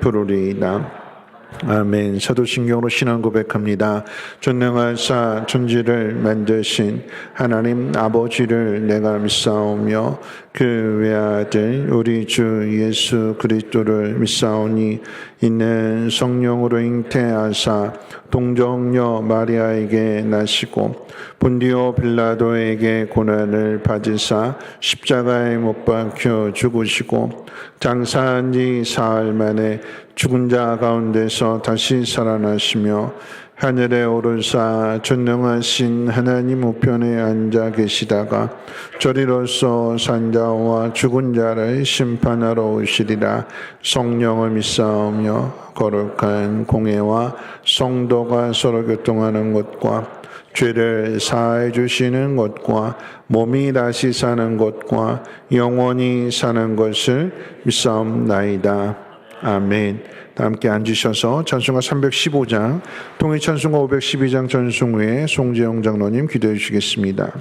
부르리이다. 아멘. 사도신경으로 신앙 고백합니다. 전능하사 천지를 만드신 하나님 아버지를 내가 믿사오며 그 외아들 우리 주 예수 그리스도를 믿사오니 이는 성령으로 잉태하사 동정녀 마리아에게 나시고 본디오 빌라도에게 고난을 받으사 십자가에 못 박혀 죽으시고 장사한 지 사흘 만에 죽은 자 가운데서 다시 살아나시며 하늘에 오르사 전능하신 하나님 우편에 앉아 계시다가 저리로서 산자와 죽은 자를 심판하러 오시리라. 성령을 믿사오며 거룩한 공회와 성도가 서로 교통하는 것과 죄를 사해 주시는 것과 몸이 다시 사는 것과 영원히 사는 것을 믿사옵나이다. 아멘. 다 함께 앉으셔서 찬송가 315장, 통일 찬송가 512장 전송 후에 송재영 장로님 기도해 주시겠습니다.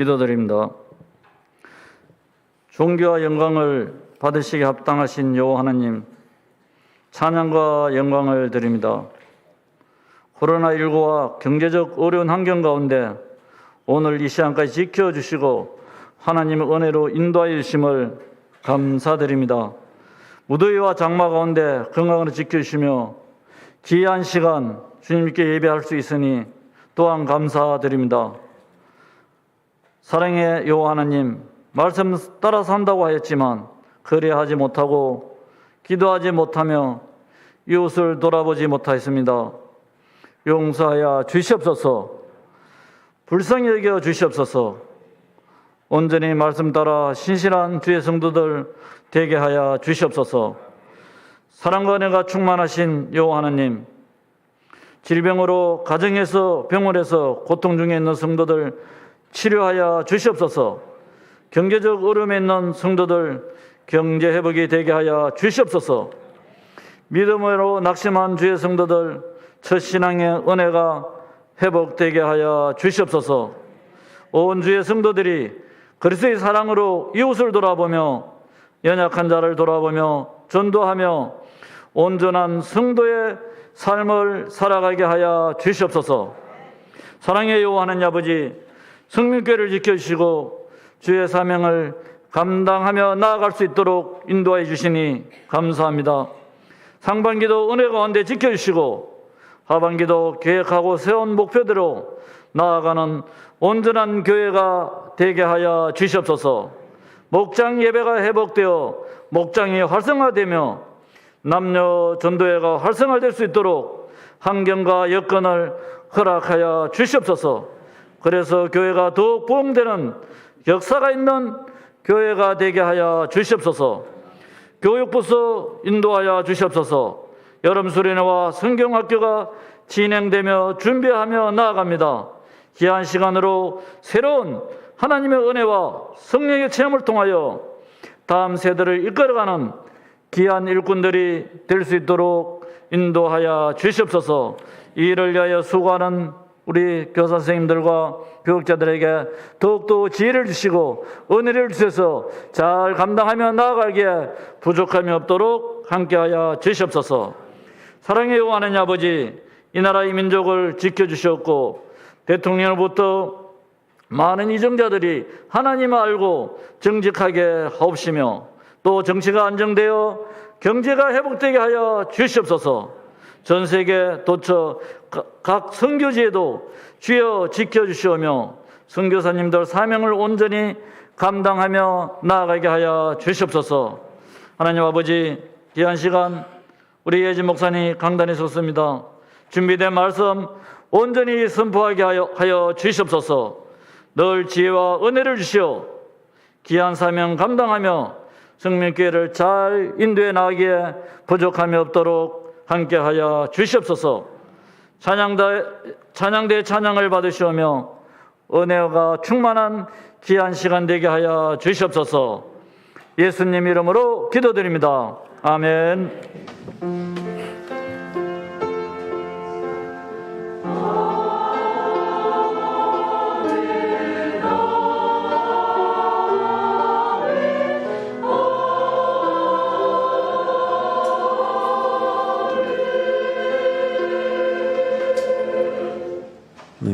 기도드립니다. 존귀와 영광을 받으시기 합당하신 여호와 하나님, 찬양과 영광을 드립니다. 코로나19와 경제적 어려운 환경 가운데 오늘 이 시간까지 지켜주시고 하나님의 은혜로 인도하여 주심을 감사드립니다. 무더위와 장마 가운데 건강으로 지켜주시며 귀한 시간 주님께 예배할 수 있으니 또한 감사드립니다. 사랑의 여호와 하나님, 말씀 따라 산다고 하였지만 그리하지 못하고 기도하지 못하며 이웃을 돌아보지 못하였습니다. 용서하여 주시옵소서. 불쌍히 여겨 주시옵소서. 온전히 말씀 따라 신실한 주의 성도들 되게 하여 주시옵소서. 사랑과 은혜가 충만하신 여호와 하나님, 질병으로 가정에서 병원에서 고통 중에 있는 성도들 치료하여 주시옵소서. 경제적 어려움에 있는 성도들 경제 회복이 되게 하여 주시옵소서. 믿음으로 낙심한 주의 성도들 첫 신앙의 은혜가 회복되게 하여 주시옵소서. 온 주의 성도들이 그리스도의 사랑으로 이웃을 돌아보며 연약한 자를 돌아보며 전도하며 온전한 성도의 삶을 살아가게 하여 주시옵소서. 사랑의 여호와 하나님 아버지, 성민교회를 지켜주시고 주의 사명을 감당하며 나아갈 수 있도록 인도하여 주시니 감사합니다. 상반기도 은혜 가운데 지켜주시고 하반기도 계획하고 세운 목표대로 나아가는 온전한 교회가 되게 하여 주시옵소서. 목장 예배가 회복되어 목장이 활성화되며 남녀 전도회가 활성화될 수 있도록 환경과 여건을 허락하여 주시옵소서. 그래서 교회가 더욱 부흥되는 역사가 있는 교회가 되게 하여 주시옵소서. 교육부서 인도하여 주시옵소서. 여름 수련회와 성경학교가 진행되며 준비하며 나아갑니다. 귀한 시간으로 새로운 하나님의 은혜와 성령의 체험을 통하여 다음 세대를 이끌어가는 귀한 일꾼들이 될 수 있도록 인도하여 주시옵소서. 이 일을 위하여 수고하는 우리 교사 선생님들과 교육자들에게 더욱더 지혜를 주시고 은혜를 주셔서 잘 감당하며 나아가기에 부족함이 없도록 함께하여 주시옵소서. 사랑의 여호와 하나님 아버지, 이 나라 이 민족을 지켜주셨고 대통령으로부터 많은 이정자들이 하나님을 알고 정직하게 하옵시며 또 정치가 안정되어 경제가 회복되게 하여 주시옵소서. 전 세계 도처 각 선교지에도 주여 지켜주시오며 선교사님들 사명을 온전히 감당하며 나아가게 하여 주시옵소서. 하나님 아버지, 귀한 시간 우리 예진 목사님 강단에 섰습니다. 준비된 말씀 온전히 선포하게 하여 주시옵소서. 늘 지혜와 은혜를 주시어 귀한 사명 감당하며 성민교회를 잘 인도해 나가기에 부족함이 없도록 함께하여 주시옵소서. 찬양대 찬양을 받으시오며 은혜가 충만한 귀한 시간 되게 하여 주시옵소서. 예수님 이름으로 기도드립니다. 아멘.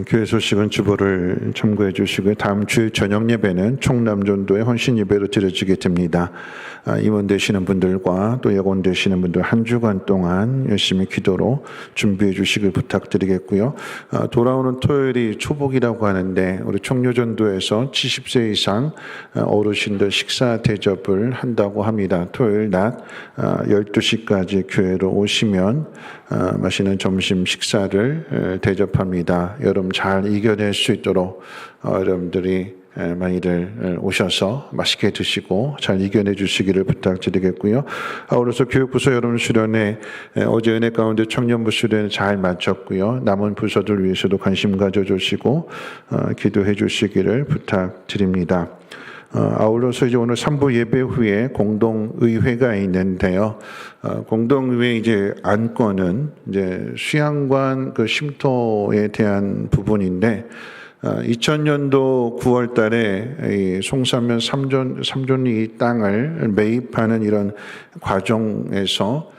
교회 소식은 주보를 참고해 주시고요. 다음 주 저녁 예배는 총남전도의 헌신 예배로 드려지게 됩니다. 임원 되시는 분들과 또 예건 되시는 분들 한 주간 동안 열심히 기도로 준비해 주시길 부탁드리겠고요. 돌아오는 토요일이 초복이라고 하는데 우리 총료전도에서 70세 이상 어르신들 식사 대접을 한다고 합니다. 토요일 낮 12시까지 교회로 오시면 맛있는 점심 식사를 대접합니다. 여러분 잘 이겨낼 수 있도록 여러분들이 많이들 오셔서 맛있게 드시고 잘 이겨내 주시기를 부탁드리겠고요. 아울러서 교육부서 여러분 수련회 어제 은혜 가운데 청년부 수련회 잘 마쳤고요. 남은 부서들 위해서도 관심 가져주시고 기도해 주시기를 부탁드립니다. 아울러서 이제 오늘 3부 예배 후에 공동의회가 있는데요. 공동의회 이제 안건은 이제 수양관 그 쉼터에 대한 부분인데 2000년도 9월 달에 송사면 삼존리 이 땅을 매입하는 이런 과정에서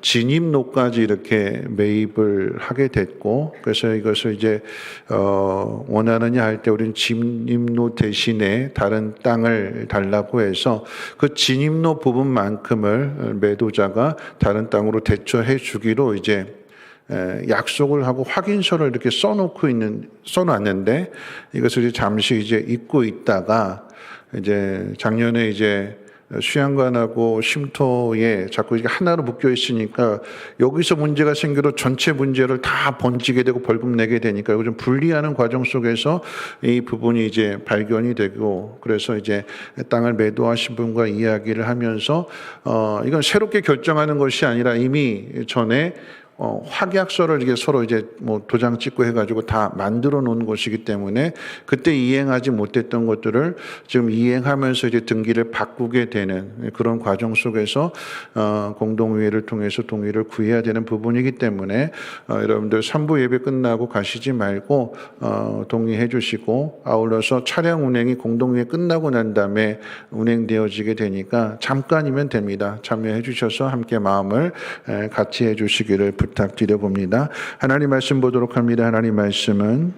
진입로까지 이렇게 매입을 하게 됐고, 그래서 이것을 이제 원하느냐 할 때 우리는 진입로 대신에 다른 땅을 달라고 해서 그 진입로 부분만큼을 매도자가 다른 땅으로 대처해 주기로 이제 약속을 하고 확인서를 이렇게 써놨는데 이것을 이제 잠시 이제 잊고 있다가 이제 작년에 이제 수양관하고 쉼터에 자꾸 이게 하나로 묶여 있으니까 여기서 문제가 생겨도 전체 문제를 다 번지게 되고 벌금 내게 되니까 이거 좀 분리하는 과정 속에서 이 부분이 이제 발견이 되고, 그래서 이제 땅을 매도하신 분과 이야기를 하면서 이건 새롭게 결정하는 것이 아니라 이미 전에 확약서를 이게 서로 이제 뭐 도장 찍고 해가지고 다 만들어 놓은 것이기 때문에 그때 이행하지 못했던 것들을 지금 이행하면서 이제 등기를 바꾸게 되는 그런 과정 속에서 공동의회를 통해서 동의를 구해야 되는 부분이기 때문에 여러분들 3부 예배 끝나고 가시지 말고 동의해 주시고, 아울러서 차량 운행이 공동의회 끝나고 난 다음에 운행되어지게 되니까 잠깐이면 됩니다. 참여해 주셔서 함께 마음을 같이 해 주시기를 부탁드려 봅니다. 하나님 말씀 보도록 합니다. 하나님 말씀은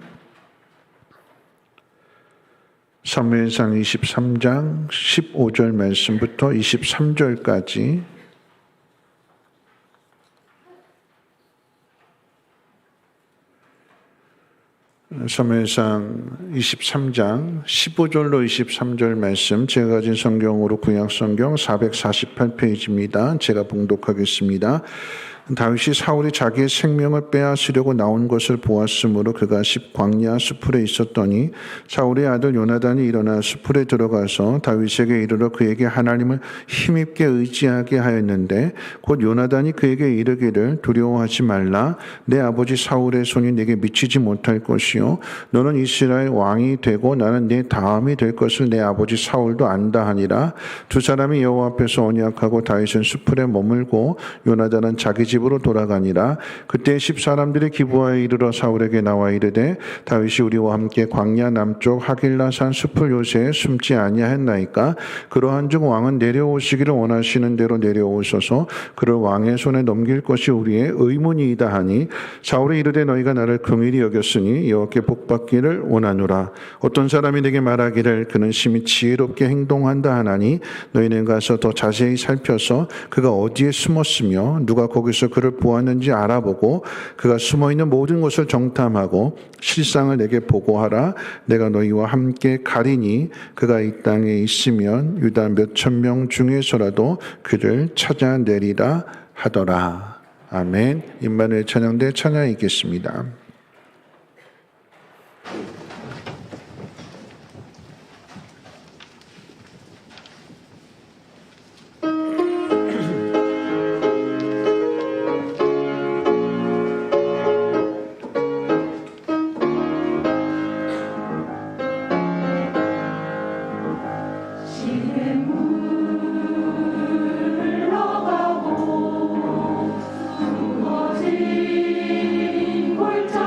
사무엘상 23장 15절 말씀부터 23절까지 사무엘상 23장 15절로 23절 말씀, 제가 가진 성경으로 구약성경 448페이지입니다. 제가 봉독하겠습니다. 다윗이 사울이 자기의 생명을 빼앗으려고 나온 것을 보았으므로 그가 광야 수풀에 있었더니 사울의 아들 요나단이 일어나 수풀에 들어가서 다윗에게 이르러 그에게 하나님을 힘입게 의지하게 하였는데, 곧 요나단이 그에게 이르기를 두려워하지 말라. 내 아버지 사울의 손이 내게 미치지 못할 것이요 너는 이스라엘 왕이 되고 나는 내 다음이 될 것을 내 아버지 사울도 안다 하니라. 두 사람이 여호와 앞에서 언약하고 다윗은 수풀에 머물고 요나단은 자기 집으로 돌아가니라. 그때 10사람들이 기브아에 이르러 사울에게 나와 이르되 다윗이 우리와 함께 광야 남쪽 하길라산 숲을 요새에 숨지 아니하였나이까. 그러한즉 왕은 내려오시기를 원하시는 대로 내려오소서. 그를 왕의 손에 넘길 것이 우리의 의문이이다 하니, 사울이 이르되 너희가 나를 긍휼히 여겼으니 여호와께 복받기를 원하노라. 어떤 사람이 내게 말하기를 그는 심히 지혜롭게 행동한다 하나니, 너희는 가서 더 자세히 살펴서 그가 어디에 숨었으며 누가 거기서 그를 보았는지 알아보고 그가 숨어있는 모든 것을 정탐하고 실상을 내게 보고하라. 내가 너희와 함께 가리니 그가 이 땅에 있으면 유다 몇천 명 중에서라도 그를 찾아내리라 하더라. 아멘. 임마누엘 찬양대 찬양이 있겠습니다. 골짜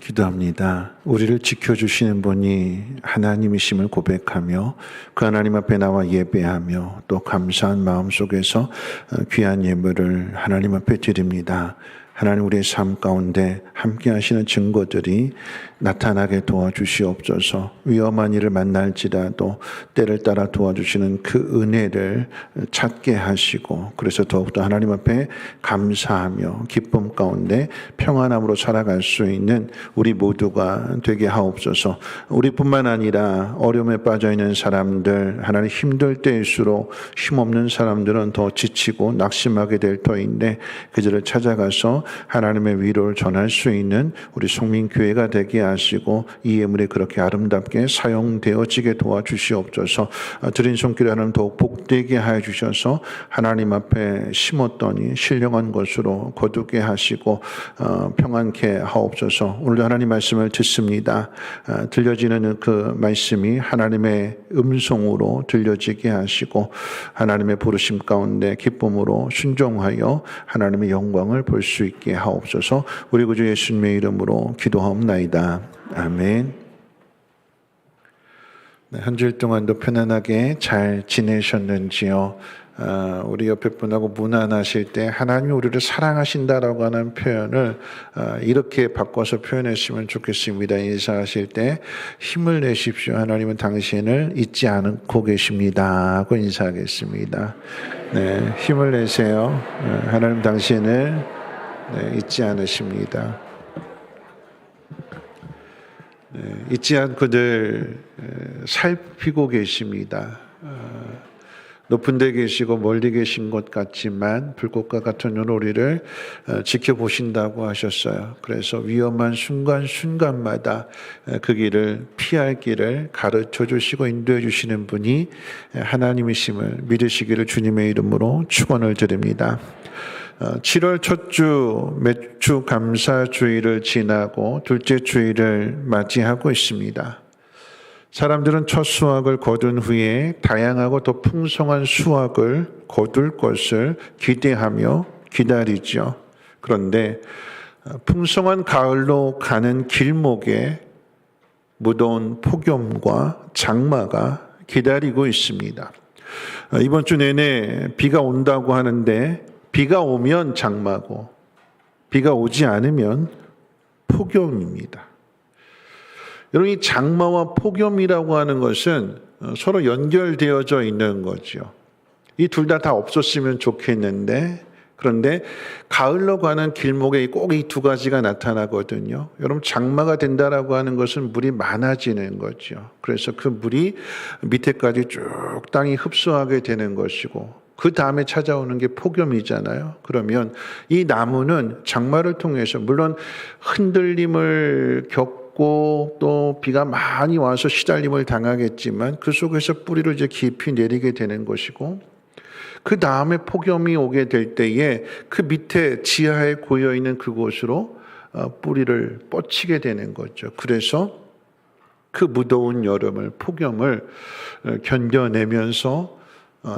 기도합니다. 우리를 지켜주시는 분이 하나님이심을 고백하며 그 하나님 앞에 나와 예배하며 또 감사한 마음 속에서 귀한 예물을 하나님 앞에 드립니다. 하나님, 우리의 삶 가운데 함께 하시는 증거들이 나타나게 도와주시옵소서. 위험한 일을 만날지라도 때를 따라 도와주시는 그 은혜를 찾게 하시고, 그래서 더욱더 하나님 앞에 감사하며 기쁨 가운데 평안함으로 살아갈 수 있는 우리 모두가 되게 하옵소서. 우리뿐만 아니라 어려움에 빠져있는 사람들, 하나님 힘들 때일수록 힘없는 사람들은 더 지치고 낙심하게 될 터인데 그들을 찾아가서 하나님의 위로를 전할 수 있는 우리 송민교회가 되게 하시고 이 예물이 그렇게 아름답게 사용되어지게 도와주시옵소서. 드린 손길을 하나님 더욱 복되게 하여 주셔서 하나님 앞에 심었더니 신령한 것으로 거두게 하시고 평안케 하옵소서. 오늘도 하나님 말씀을 듣습니다. 들려지는 그 말씀이 하나님의 음성으로 들려지게 하시고 하나님의 부르심 가운데 기쁨으로 순종하여 하나님의 영광을 볼 수 있게 하옵소서. 우리 구주 예수님의 이름으로 기도하옵나이다. 아멘. 네, 한 주일 동안도 편안하게 잘 지내셨는지요? 우리 옆에 분하고 문안하실 때 하나님이 우리를 사랑하신다라고 하는 표현을 이렇게 바꿔서 표현했으면 좋겠습니다. 인사하실 때 힘을 내십시오. 하나님은 당신을 잊지 않고 계십니다 하고 인사하겠습니다. 네, 힘을 내세요. 하나님 당신을 잊지 않으십니다. 잊지 않고 늘 살피고 계십니다. 높은 데 계시고 멀리 계신 것 같지만 불꽃과 같은 눈으로 우리를 지켜보신다고 하셨어요. 그래서 위험한 순간순간마다 그 길을 피할 길을 가르쳐 주시고 인도해 주시는 분이 하나님이심을 믿으시기를 주님의 이름으로 축원을 드립니다. 7월 첫 주 매주 감사 주일을 지나고 둘째 주일을 맞이하고 있습니다. 사람들은 첫 수확을 거둔 후에 다양하고 더 풍성한 수확을 거둘 것을 기대하며 기다리죠. 그런데 풍성한 가을로 가는 길목에 무더운 폭염과 장마가 기다리고 있습니다. 이번 주 내내 비가 온다고 하는데 비가 오면 장마고 비가 오지 않으면 폭염입니다. 여러분, 이 장마와 폭염이라고 하는 것은 서로 연결되어져 있는 거죠. 이 둘 다 없었으면 좋겠는데 그런데 가을로 가는 길목에 꼭 이 두 가지가 나타나거든요. 여러분, 장마가 된다라고 하는 것은 물이 많아지는 거죠. 그래서 그 물이 밑에까지 쭉 땅이 흡수하게 되는 것이고 그 다음에 찾아오는 게 폭염이잖아요. 그러면 이 나무는 장마를 통해서 물론 흔들림을 겪고 또 비가 많이 와서 시달림을 당하겠지만 그 속에서 뿌리를 이제 깊이 내리게 되는 것이고 그 다음에 폭염이 오게 될 때에 그 밑에 지하에 고여있는 그곳으로 뿌리를 뻗치게 되는 거죠. 그래서 그 무더운 여름을 폭염을 견뎌내면서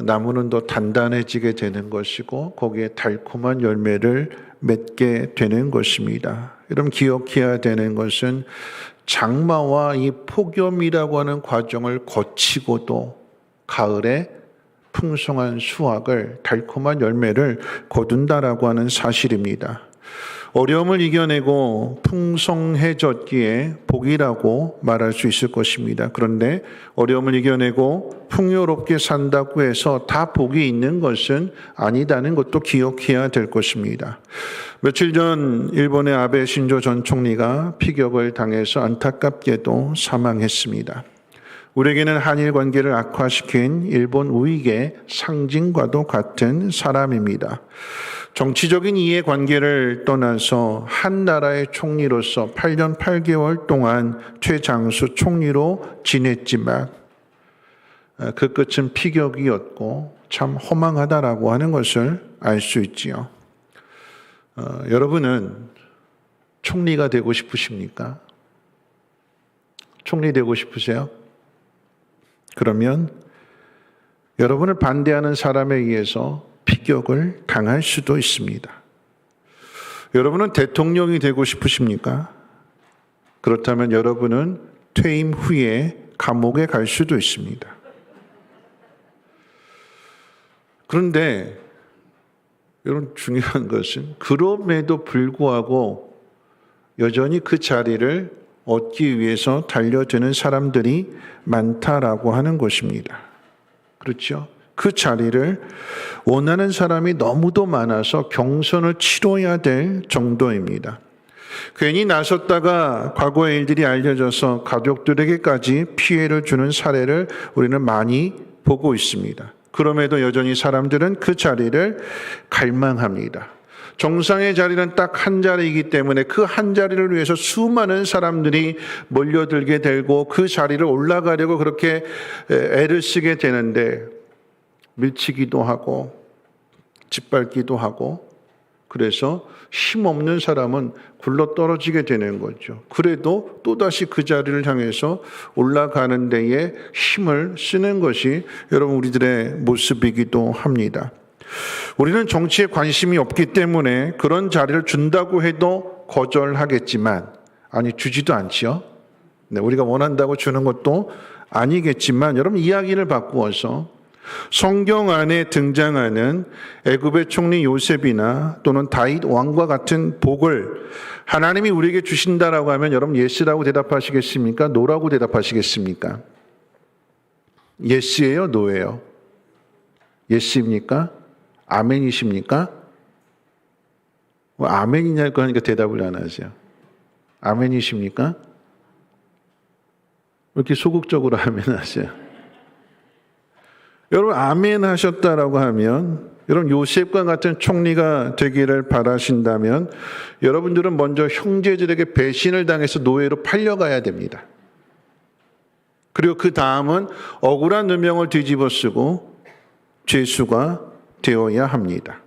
나무는 더 단단해지게 되는 것이고 거기에 달콤한 열매를 맺게 되는 것입니다. 여러분, 기억해야 되는 것은 장마와 이 폭염이라고 하는 과정을 거치고도 가을에 풍성한 수확을, 달콤한 열매를 거둔다라고 하는 사실입니다. 어려움을 이겨내고 풍성해졌기에 복이라고 말할 수 있을 것입니다. 그런데 어려움을 이겨내고 풍요롭게 산다고 해서 다 복이 있는 것은 아니다는 것도 기억해야 될 것입니다. 며칠 전 일본의 아베 신조 전 총리가 피격을 당해서 안타깝게도 사망했습니다. 우리에게는 한일 관계를 악화시킨 일본 우익의 상징과도 같은 사람입니다. 정치적인 이해관계를 떠나서 한 나라의 총리로서 8년 8개월 동안 최장수 총리로 지냈지만 그 끝은 피격이었고 참 허망하다라고 하는 것을 알 수 있지요. 여러분은 총리가 되고 싶으십니까? 총리 되고 싶으세요? 그러면 여러분을 반대하는 사람에 의해서 피격을 당할 수도 있습니다. 여러분은 대통령이 되고 싶으십니까? 그렇다면 여러분은 퇴임 후에 감옥에 갈 수도 있습니다. 그런데 여러분, 중요한 것은 그럼에도 불구하고 여전히 그 자리를 얻기 위해서 달려드는 사람들이 많다라고 하는 것입니다. 그렇죠? 그 자리를 원하는 사람이 너무도 많아서 경선을 치러야 될 정도입니다. 괜히 나섰다가 과거의 일들이 알려져서 가족들에게까지 피해를 주는 사례를 우리는 많이 보고 있습니다. 그럼에도 여전히 사람들은 그 자리를 갈망합니다. 정상의 자리는 딱 한 자리이기 때문에 그 한 자리를 위해서 수많은 사람들이 몰려들게 되고 그 자리를 올라가려고 그렇게 애를 쓰게 되는데 밀치기도 하고 짓밟기도 하고 그래서 힘없는 사람은 굴러떨어지게 되는 거죠. 그래도 또다시 그 자리를 향해서 올라가는 데에 힘을 쓰는 것이 여러분 우리들의 모습이기도 합니다. 우리는 정치에 관심이 없기 때문에 그런 자리를 준다고 해도 거절하겠지만, 아니 주지도 않지요. 네, 우리가 원한다고 주는 것도 아니겠지만 여러분 이야기를 바꾸어서 성경 안에 등장하는 애굽의 총리 요셉이나 또는 다윗 왕과 같은 복을 하나님이 우리에게 주신다라고 하면 여러분 예스라고 대답하시겠습니까? 노라고 대답하시겠습니까? 예스예요? 노예요? 예스입니까? 아멘이십니까? 아멘이냐고 하니까 대답을 안 하세요. 아멘이십니까? 왜 이렇게 소극적으로 아멘 하세요? 여러분 아멘 하셨다라고 하면 여러분 요셉과 같은 총리가 되기를 바라신다면 여러분들은 먼저 형제들에게 배신을 당해서 노예로 팔려가야 됩니다. 그리고 그 다음은 억울한 누명을 뒤집어 쓰고 죄수가 되어야 합니다.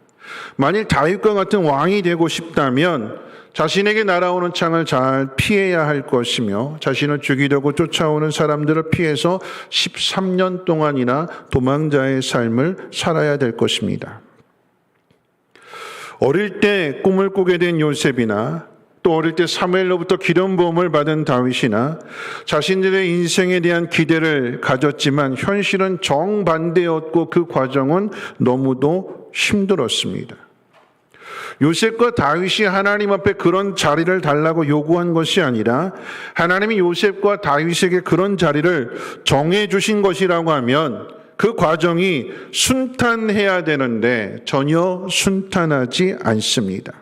만일 다윗과 같은 왕이 되고 싶다면 자신에게 날아오는 창을 잘 피해야 할 것이며 자신을 죽이려고 쫓아오는 사람들을 피해서 13년 동안이나 도망자의 삶을 살아야 될 것입니다. 어릴 때 꿈을 꾸게 된 요셉이나 또 어릴 때 사무엘로부터 기름 부음을 받은 다윗이나 자신들의 인생에 대한 기대를 가졌지만 현실은 정반대였고 그 과정은 너무도 힘들었습니다. 요셉과 다윗이 하나님 앞에 그런 자리를 달라고 요구한 것이 아니라 하나님이 요셉과 다윗에게 그런 자리를 정해 주신 것이라고 하면 그 과정이 순탄해야 되는데 전혀 순탄하지 않습니다.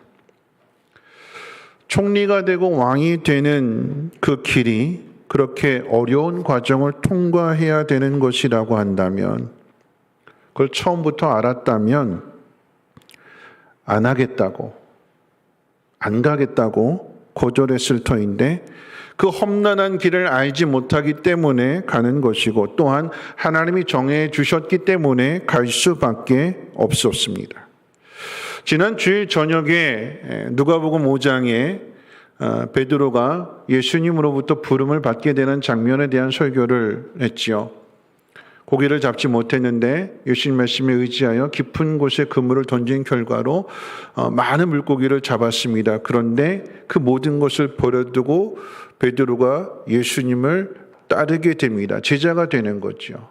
총리가 되고 왕이 되는 그 길이 그렇게 어려운 과정을 통과해야 되는 것이라고 한다면 그걸 처음부터 알았다면 안 하겠다고, 안 가겠다고 거절했을 터인데 그 험난한 길을 알지 못하기 때문에 가는 것이고 또한 하나님이 정해 주셨기 때문에 갈 수밖에 없었습니다. 지난 주일 저녁에 누가복음 5장에 베드로가 예수님으로부터 부름을 받게 되는 장면에 대한 설교를 했지요. 고기를 잡지 못했는데 예수님 말씀에 의지하여 깊은 곳에 그물을 던진 결과로 많은 물고기를 잡았습니다. 그런데 그 모든 것을 버려두고 베드로가 예수님을 따르게 됩니다. 제자가 되는 거죠.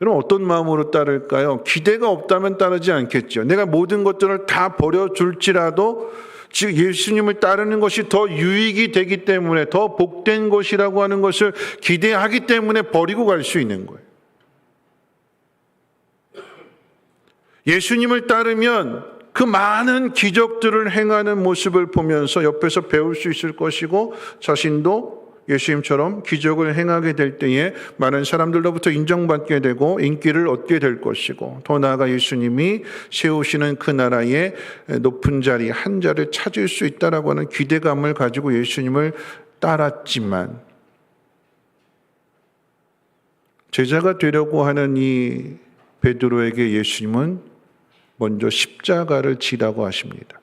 여러분 어떤 마음으로 따를까요? 기대가 없다면 따르지 않겠죠. 내가 모든 것들을 다 버려줄지라도 즉 예수님을 따르는 것이 더 유익이 되기 때문에 더 복된 것이라고 하는 것을 기대하기 때문에 버리고 갈 수 있는 거예요. 예수님을 따르면 그 많은 기적들을 행하는 모습을 보면서 옆에서 배울 수 있을 것이고 자신도 예수님처럼 기적을 행하게 될 때에 많은 사람들로부터 인정받게 되고 인기를 얻게 될 것이고 더 나아가 예수님이 세우시는 그 나라의 높은 자리 한 자리를 찾을 수 있다라고 하는 기대감을 가지고 예수님을 따랐지만 제자가 되려고 하는 이 베드로에게 예수님은 먼저 십자가를 지라고 하십니다.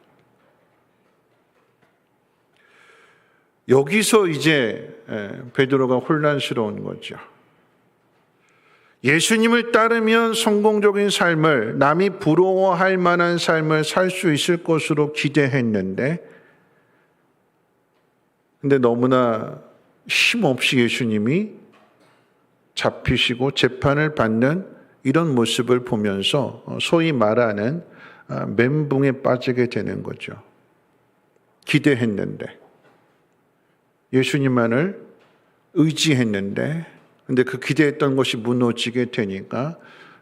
여기서 이제 베드로가 혼란스러운 거죠. 예수님을 따르면 성공적인 삶을 남이 부러워할 만한 삶을 살 수 있을 것으로 기대했는데 근데 너무나 힘없이 예수님이 잡히시고 재판을 받는 이런 모습을 보면서 소위 말하는 멘붕에 빠지게 되는 거죠. 기대했는데, 예수님만을 의지했는데, 근데 그 기대했던 것이 무너지게 되니까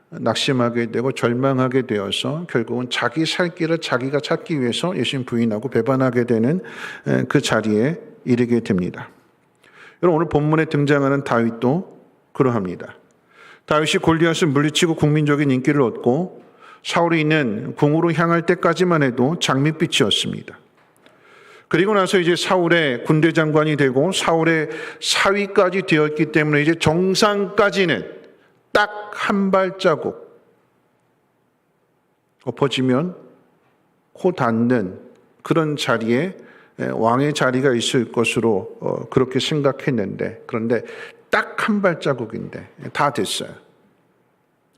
낙심하게 되고 절망하게 되어서 결국은 자기 살 길을 자기가 찾기 위해서 예수님 부인하고 배반하게 되는 그 자리에 이르게 됩니다. 여러분, 오늘 본문에 등장하는 다윗도 그러합니다. 다윗이 골리앗을 물리치고 국민적인 인기를 얻고 사울이 있는 궁으로 향할 때까지만 해도 장밋빛이었습니다. 그리고 나서 이제 사울의 군대 장관이 되고 사울의 사위까지 되었기 때문에 이제 정상까지는 딱 한 발자국 엎어지면 코 닿는 그런 자리에 왕의 자리가 있을 것으로 그렇게 생각했는데, 그런데 딱 한 발자국인데 다 됐어요.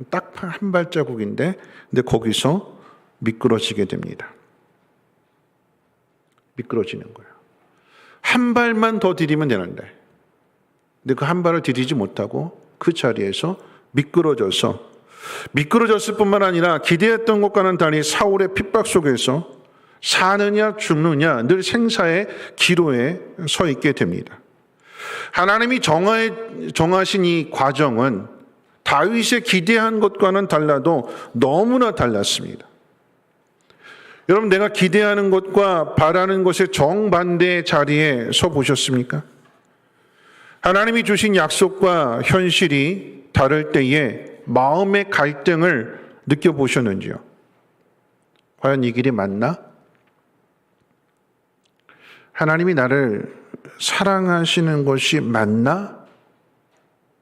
딱 한 발자국인데 근데 거기서 미끄러지게 됩니다. 미끄러지는 거예요. 한 발만 더 디디면 되는데, 근데 그 한 발을 디디지 못하고 그 자리에서 미끄러졌을 뿐만 아니라 기대했던 것과는 달리 사울의 핍박 속에서 사느냐 죽느냐 늘 생사의 기로에 서 있게 됩니다. 하나님이 정하신 이 과정은 다윗의 기대한 것과는 달라도 너무나 달랐습니다. 여러분, 내가 기대하는 것과 바라는 것의 정반대의 자리에 서 보셨습니까? 하나님이 주신 약속과 현실이 다를 때에 마음의 갈등을 느껴보셨는지요? 과연 이 길이 맞나? 하나님이 나를 사랑하시는 것이 맞나?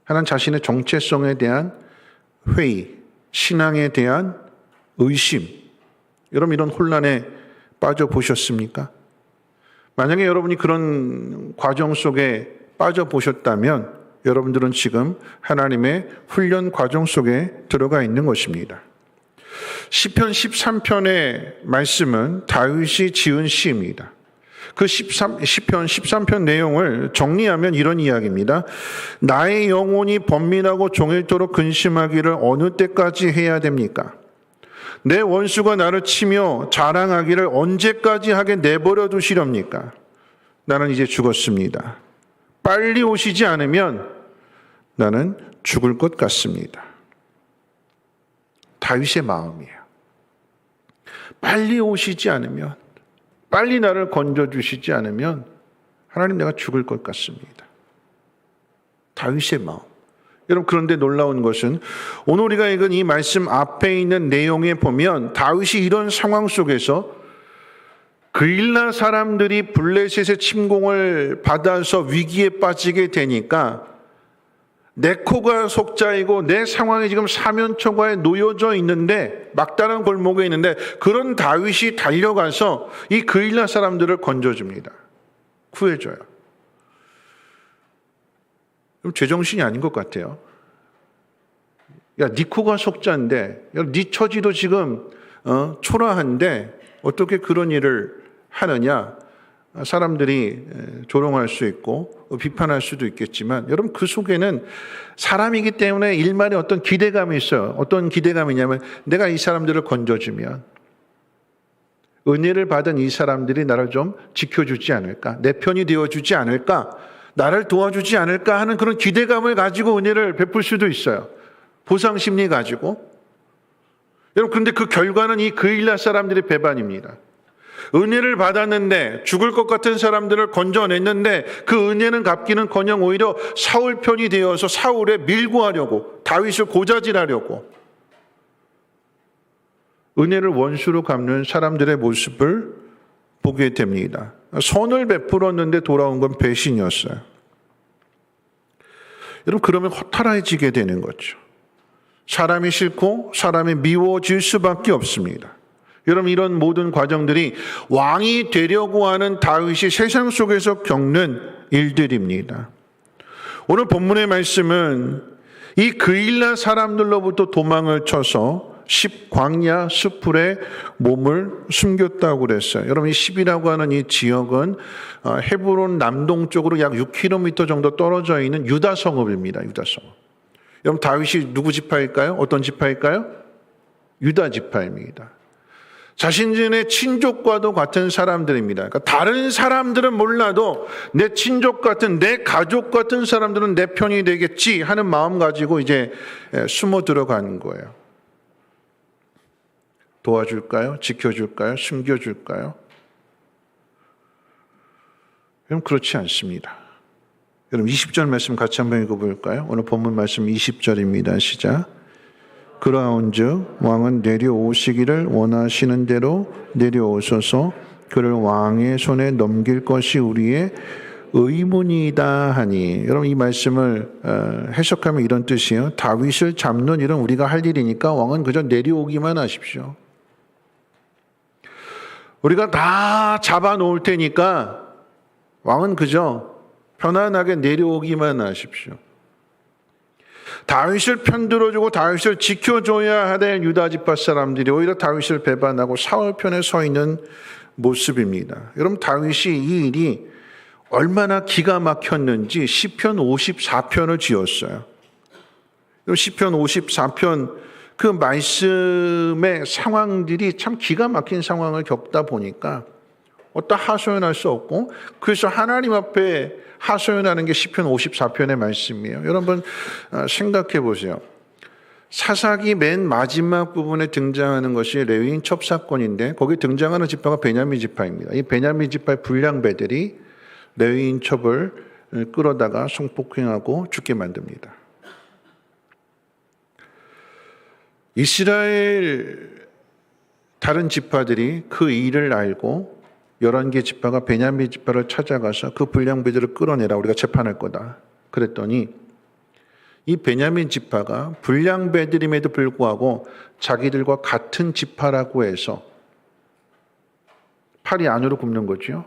하는 자신의 정체성에 대한 회의, 신앙에 대한 의심, 여러분 이런 혼란에 빠져보셨습니까? 만약에 여러분이 그런 과정 속에 빠져보셨다면 여러분들은 지금 하나님의 훈련 과정 속에 들어가 있는 것입니다. 시편 13편의 말씀은 다윗이 지은 시입니다. 그 시편 13편 내용을 정리하면 이런 이야기입니다. 나의 영혼이 번민하고 종일토록 근심하기를 어느 때까지 해야 됩니까? 내 원수가 나를 치며 자랑하기를 언제까지 하게 내버려 두시렵니까? 나는 이제 죽었습니다. 빨리 오시지 않으면 나는 죽을 것 같습니다. 다윗의 마음이에요. 빨리 오시지 않으면, 빨리 나를 건져주시지 않으면 하나님 내가 죽을 것 같습니다. 다윗의 마음. 여러분, 그런데 놀라운 것은 오늘 우리가 읽은 이 말씀 앞에 있는 내용에 보면 다윗이 이런 상황 속에서 그일라 사람들이 블레셋의 침공을 받아서 위기에 빠지게 되니까 내 코가 속자이고 내 상황이 지금 사면초가에 놓여져 있는데, 막다른 골목에 있는데, 그런 다윗이 달려가서 이 그일라 사람들을 건져줍니다. 구해줘요. 그럼 제정신이 아닌 것 같아요. 야, 네 코가 속자인데, 야, 네 처지도 지금 초라한데 어떻게 그런 일을 하느냐? 사람들이 조롱할 수 있고 비판할 수도 있겠지만, 여러분 그 속에는 사람이기 때문에 일말의 어떤 기대감이 있어요. 어떤 기대감이냐면, 내가 이 사람들을 건져주면 은혜를 받은 이 사람들이 나를 좀 지켜주지 않을까, 내 편이 되어주지 않을까, 나를 도와주지 않을까 하는 그런 기대감을 가지고 은혜를 베풀 수도 있어요. 보상심리 가지고. 여러분, 그런데 그 결과는 이 그일라 사람들의 배반입니다. 은혜를 받았는데, 죽을 것 같은 사람들을 건져냈는데 그 은혜는 갚기는커녕 오히려 사울 편이 되어서 사울에 밀고 하려고, 다윗을 고자질하려고, 은혜를 원수로 갚는 사람들의 모습을 보게 됩니다. 선을 베풀었는데 돌아온 건 배신이었어요. 여러분, 그러면 허탈해지게 되는 거죠. 사람이 싫고 사람이 미워질 수밖에 없습니다. 여러분, 이런 모든 과정들이 왕이 되려고 하는 다윗이 세상 속에서 겪는 일들입니다. 오늘 본문의 말씀은 이 그일라 사람들로부터 도망을 쳐서 광야 수풀에 몸을 숨겼다고 그랬어요. 여러분 이 10이라고 하는 이 지역은 헤브론 남동쪽으로 약 6km 정도 떨어져 있는 유다 성읍입니다. 유다 성읍. 여러분 다윗이 누구 지파일까요? 어떤 지파일까요? 유다 지파입니다. 자신의 친족과도 같은 사람들입니다. 그러니까 다른 사람들은 몰라도 내 친족 같은, 내 가족 같은 사람들은 내 편이 되겠지 하는 마음 가지고 이제 숨어 들어가는 거예요. 도와줄까요? 지켜줄까요? 숨겨줄까요? 여러분 그렇지 않습니다. 여러분 20절 말씀 같이 한번 읽어볼까요? 오늘 본문 말씀 20절입니다. 시작. 그러한즉 왕은 내려오시기를 원하시는 대로 내려오소서. 그를 왕의 손에 넘길 것이 우리의 의문이다 하니. 여러분 이 말씀을 해석하면 이런 뜻이에요. 다윗을 잡는 일은 우리가 할 일이니까 왕은 그저 내려오기만 하십시오. 우리가 다 잡아놓을 테니까 왕은 그저 편안하게 내려오기만 하십시오. 다윗을 편들어주고 다윗을 지켜줘야 될 유다 지파 사람들이 오히려 다윗을 배반하고 사울 편에 서 있는 모습입니다. 여러분 다윗이 이 일이 얼마나 기가 막혔는지 시편 54편을 지었어요. 시편 54편 그 말씀의 상황들이 참 기가 막힌 상황을 겪다 보니까 어디다 하소연할 수 없고 그래서 하나님 앞에 하소연하는 게 시편 54편의 말씀이에요. 여러분 생각해 보세요. 사사기 맨 마지막 부분에 등장하는 것이 레위인 첩사건인데 거기 등장하는 지파가 베냐민 지파입니다. 이 베냐민 지파의 불량배들이 레위인 첩을 끌어다가 성폭행하고 죽게 만듭니다. 이스라엘 다른 지파들이 그 일을 알고 11개 지파가 베냐민 지파를 찾아가서 그 불량배들을 끌어내라 우리가 재판할 거다. 그랬더니 이 베냐민 지파가 불량배들임에도 불구하고 자기들과 같은 지파라고 해서 팔이 안으로 굽는 거죠.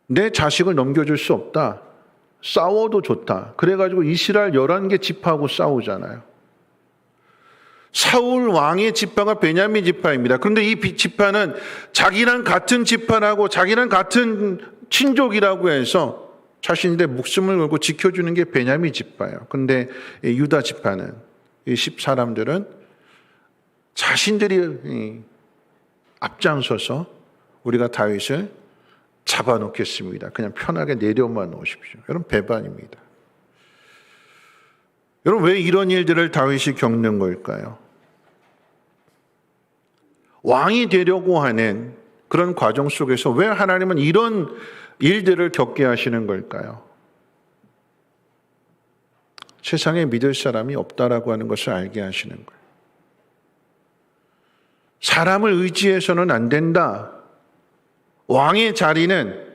내 자식을 넘겨줄 수 없다. 싸워도 좋다. 그래가지고 이스라엘 11개 지파하고 싸우잖아요. 사울 왕의 지파가 베냐민 지파입니다. 그런데 이 지파는 자기랑 같은 지파라고 자기랑 같은 친족이라고 해서 자신들의 목숨을 걸고 지켜주는 게 베냐민 지파예요. 그런데 유다 지파는 이 10사람들은 자신들이 앞장서서 우리가 다윗을 잡아놓겠습니다. 그냥 편하게 내려만 놓으십시오. 여러분 배반입니다. 여러분 왜 이런 일들을 다윗이 겪는 걸까요? 왕이 되려고 하는 그런 과정 속에서 왜 하나님은 이런 일들을 겪게 하시는 걸까요? 세상에 믿을 사람이 없다라고 하는 것을 알게 하시는 거예요. 사람을 의지해서는 안 된다. 왕의 자리는,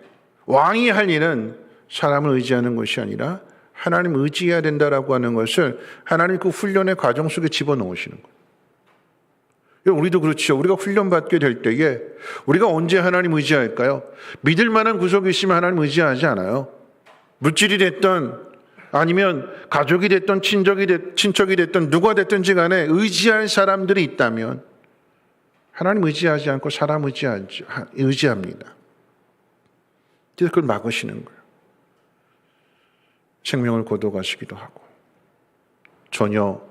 왕이 할 일은 사람을 의지하는 것이 아니라 하나님 의지해야 된다라고 하는 것을 하나님 그 훈련의 과정 속에 집어넣으시는 거예요. 우리도 그렇죠. 우리가 훈련받게 될 때에 우리가 언제 하나님 의지할까요? 믿을 만한 구석이 있으면 하나님 의지하지 않아요. 물질이 됐던 아니면 가족이 됐던 친척이 됐던 누가 됐든지 간에 의지할 사람들이 있다면 하나님 의지하지 않고 사람 의지합니다. 그래서 그걸 막으시는 거예요. 생명을 거둬가시기도 하고 전혀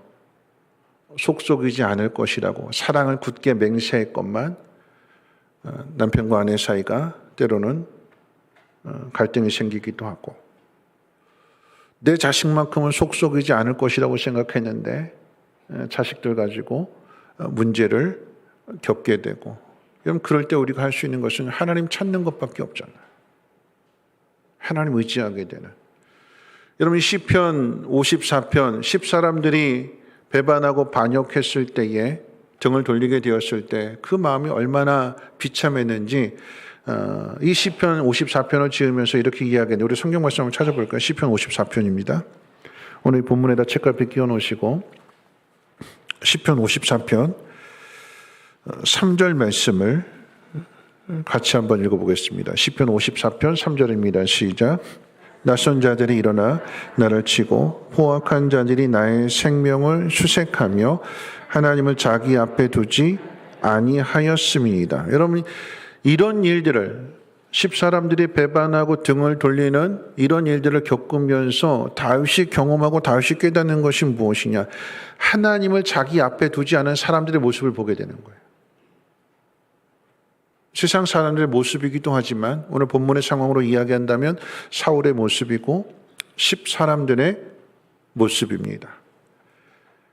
속속이지 않을 것이라고 사랑을 굳게 맹세했건만 남편과 아내 사이가 때로는 갈등이 생기기도 하고 내 자식만큼은 속속이지 않을 것이라고 생각했는데 자식들 가지고 문제를 겪게 되고 여러분 그럴 때 우리가 할 수 있는 것은 하나님 찾는 것밖에 없잖아요. 하나님 의지하게 되는 여러분 시편 54편 10사람들이 배반하고 반역했을 때에 등을 돌리게 되었을 때 그 마음이 얼마나 비참했는지 이 시편 54편을 지으면서 이렇게 이야기했는데 우리 성경 말씀 한번 찾아볼까요? 시편 54편입니다. 오늘 본문에다 책갈피 끼워놓으시고 시편 54편 3절 말씀을 같이 한번 읽어보겠습니다. 시편 54편 3절입니다. 시작. 낯선 자들이 일어나 나를 치고 포악한 자들이 나의 생명을 수색하며 하나님을 자기 앞에 두지 아니하였음이니이다. 여러분, 이런 일들을 10사람들이 배반하고 등을 돌리는 이런 일들을 겪으면서 다윗이 경험하고 다윗이 깨닫는 것이 무엇이냐? 하나님을 자기 앞에 두지 않은 사람들의 모습을 보게 되는 거예요. 세상 사람들의 모습이기도 하지만 오늘 본문의 상황으로 이야기한다면 사울의 모습이고 10사람들의 모습입니다.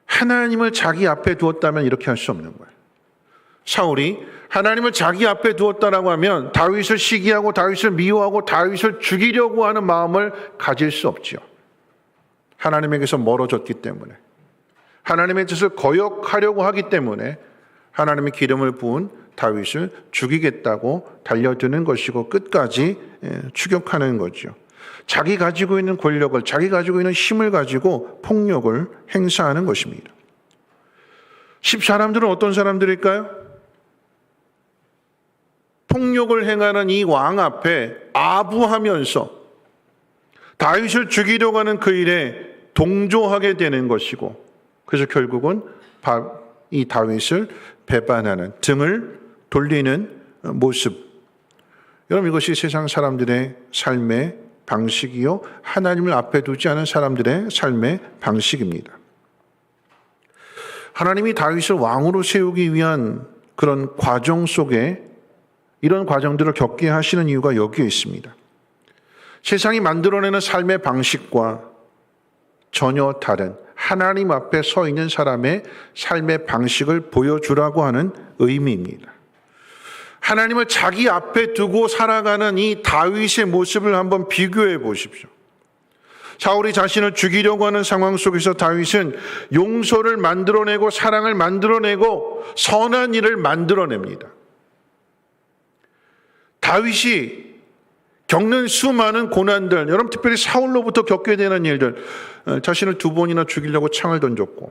하나님을 자기 앞에 두었다면 이렇게 할 수 없는 거예요. 사울이 하나님을 자기 앞에 두었다라고 하면 다윗을 시기하고 다윗을 미워하고 다윗을 죽이려고 하는 마음을 가질 수 없지요. 하나님에게서 멀어졌기 때문에, 하나님의 뜻을 거역하려고 하기 때문에 하나님의 기름을 부은 다윗을 죽이겠다고 달려드는 것이고 끝까지 추격하는 거죠. 자기 가지고 있는 권력을, 자기 가지고 있는 힘을 가지고 폭력을 행사하는 것입니다. 10사람들은 어떤 사람들일까요? 폭력을 행하는 이 왕 앞에 아부하면서 다윗을 죽이려고 하는 그 일에 동조하게 되는 것이고, 그래서 결국은 이 다윗을 배반하는, 등을 돌리는 모습. 여러분, 이것이 세상 사람들의 삶의 방식이요, 하나님을 앞에 두지 않은 사람들의 삶의 방식입니다. 하나님이 다윗을 왕으로 세우기 위한 그런 과정 속에 이런 과정들을 겪게 하시는 이유가 여기에 있습니다. 세상이 만들어내는 삶의 방식과 전혀 다른 하나님 앞에 서 있는 사람의 삶의 방식을 보여주라고 하는 의미입니다. 하나님을 자기 앞에 두고 살아가는 이 다윗의 모습을 한번 비교해 보십시오. 사울이 자신을 죽이려고 하는 상황 속에서 다윗은 용서를 만들어내고 사랑을 만들어내고 선한 일을 만들어냅니다. 다윗이 겪는 수많은 고난들, 여러분 특별히 사울로부터 겪게 되는 일들, 자신을 2번이나 죽이려고 창을 던졌고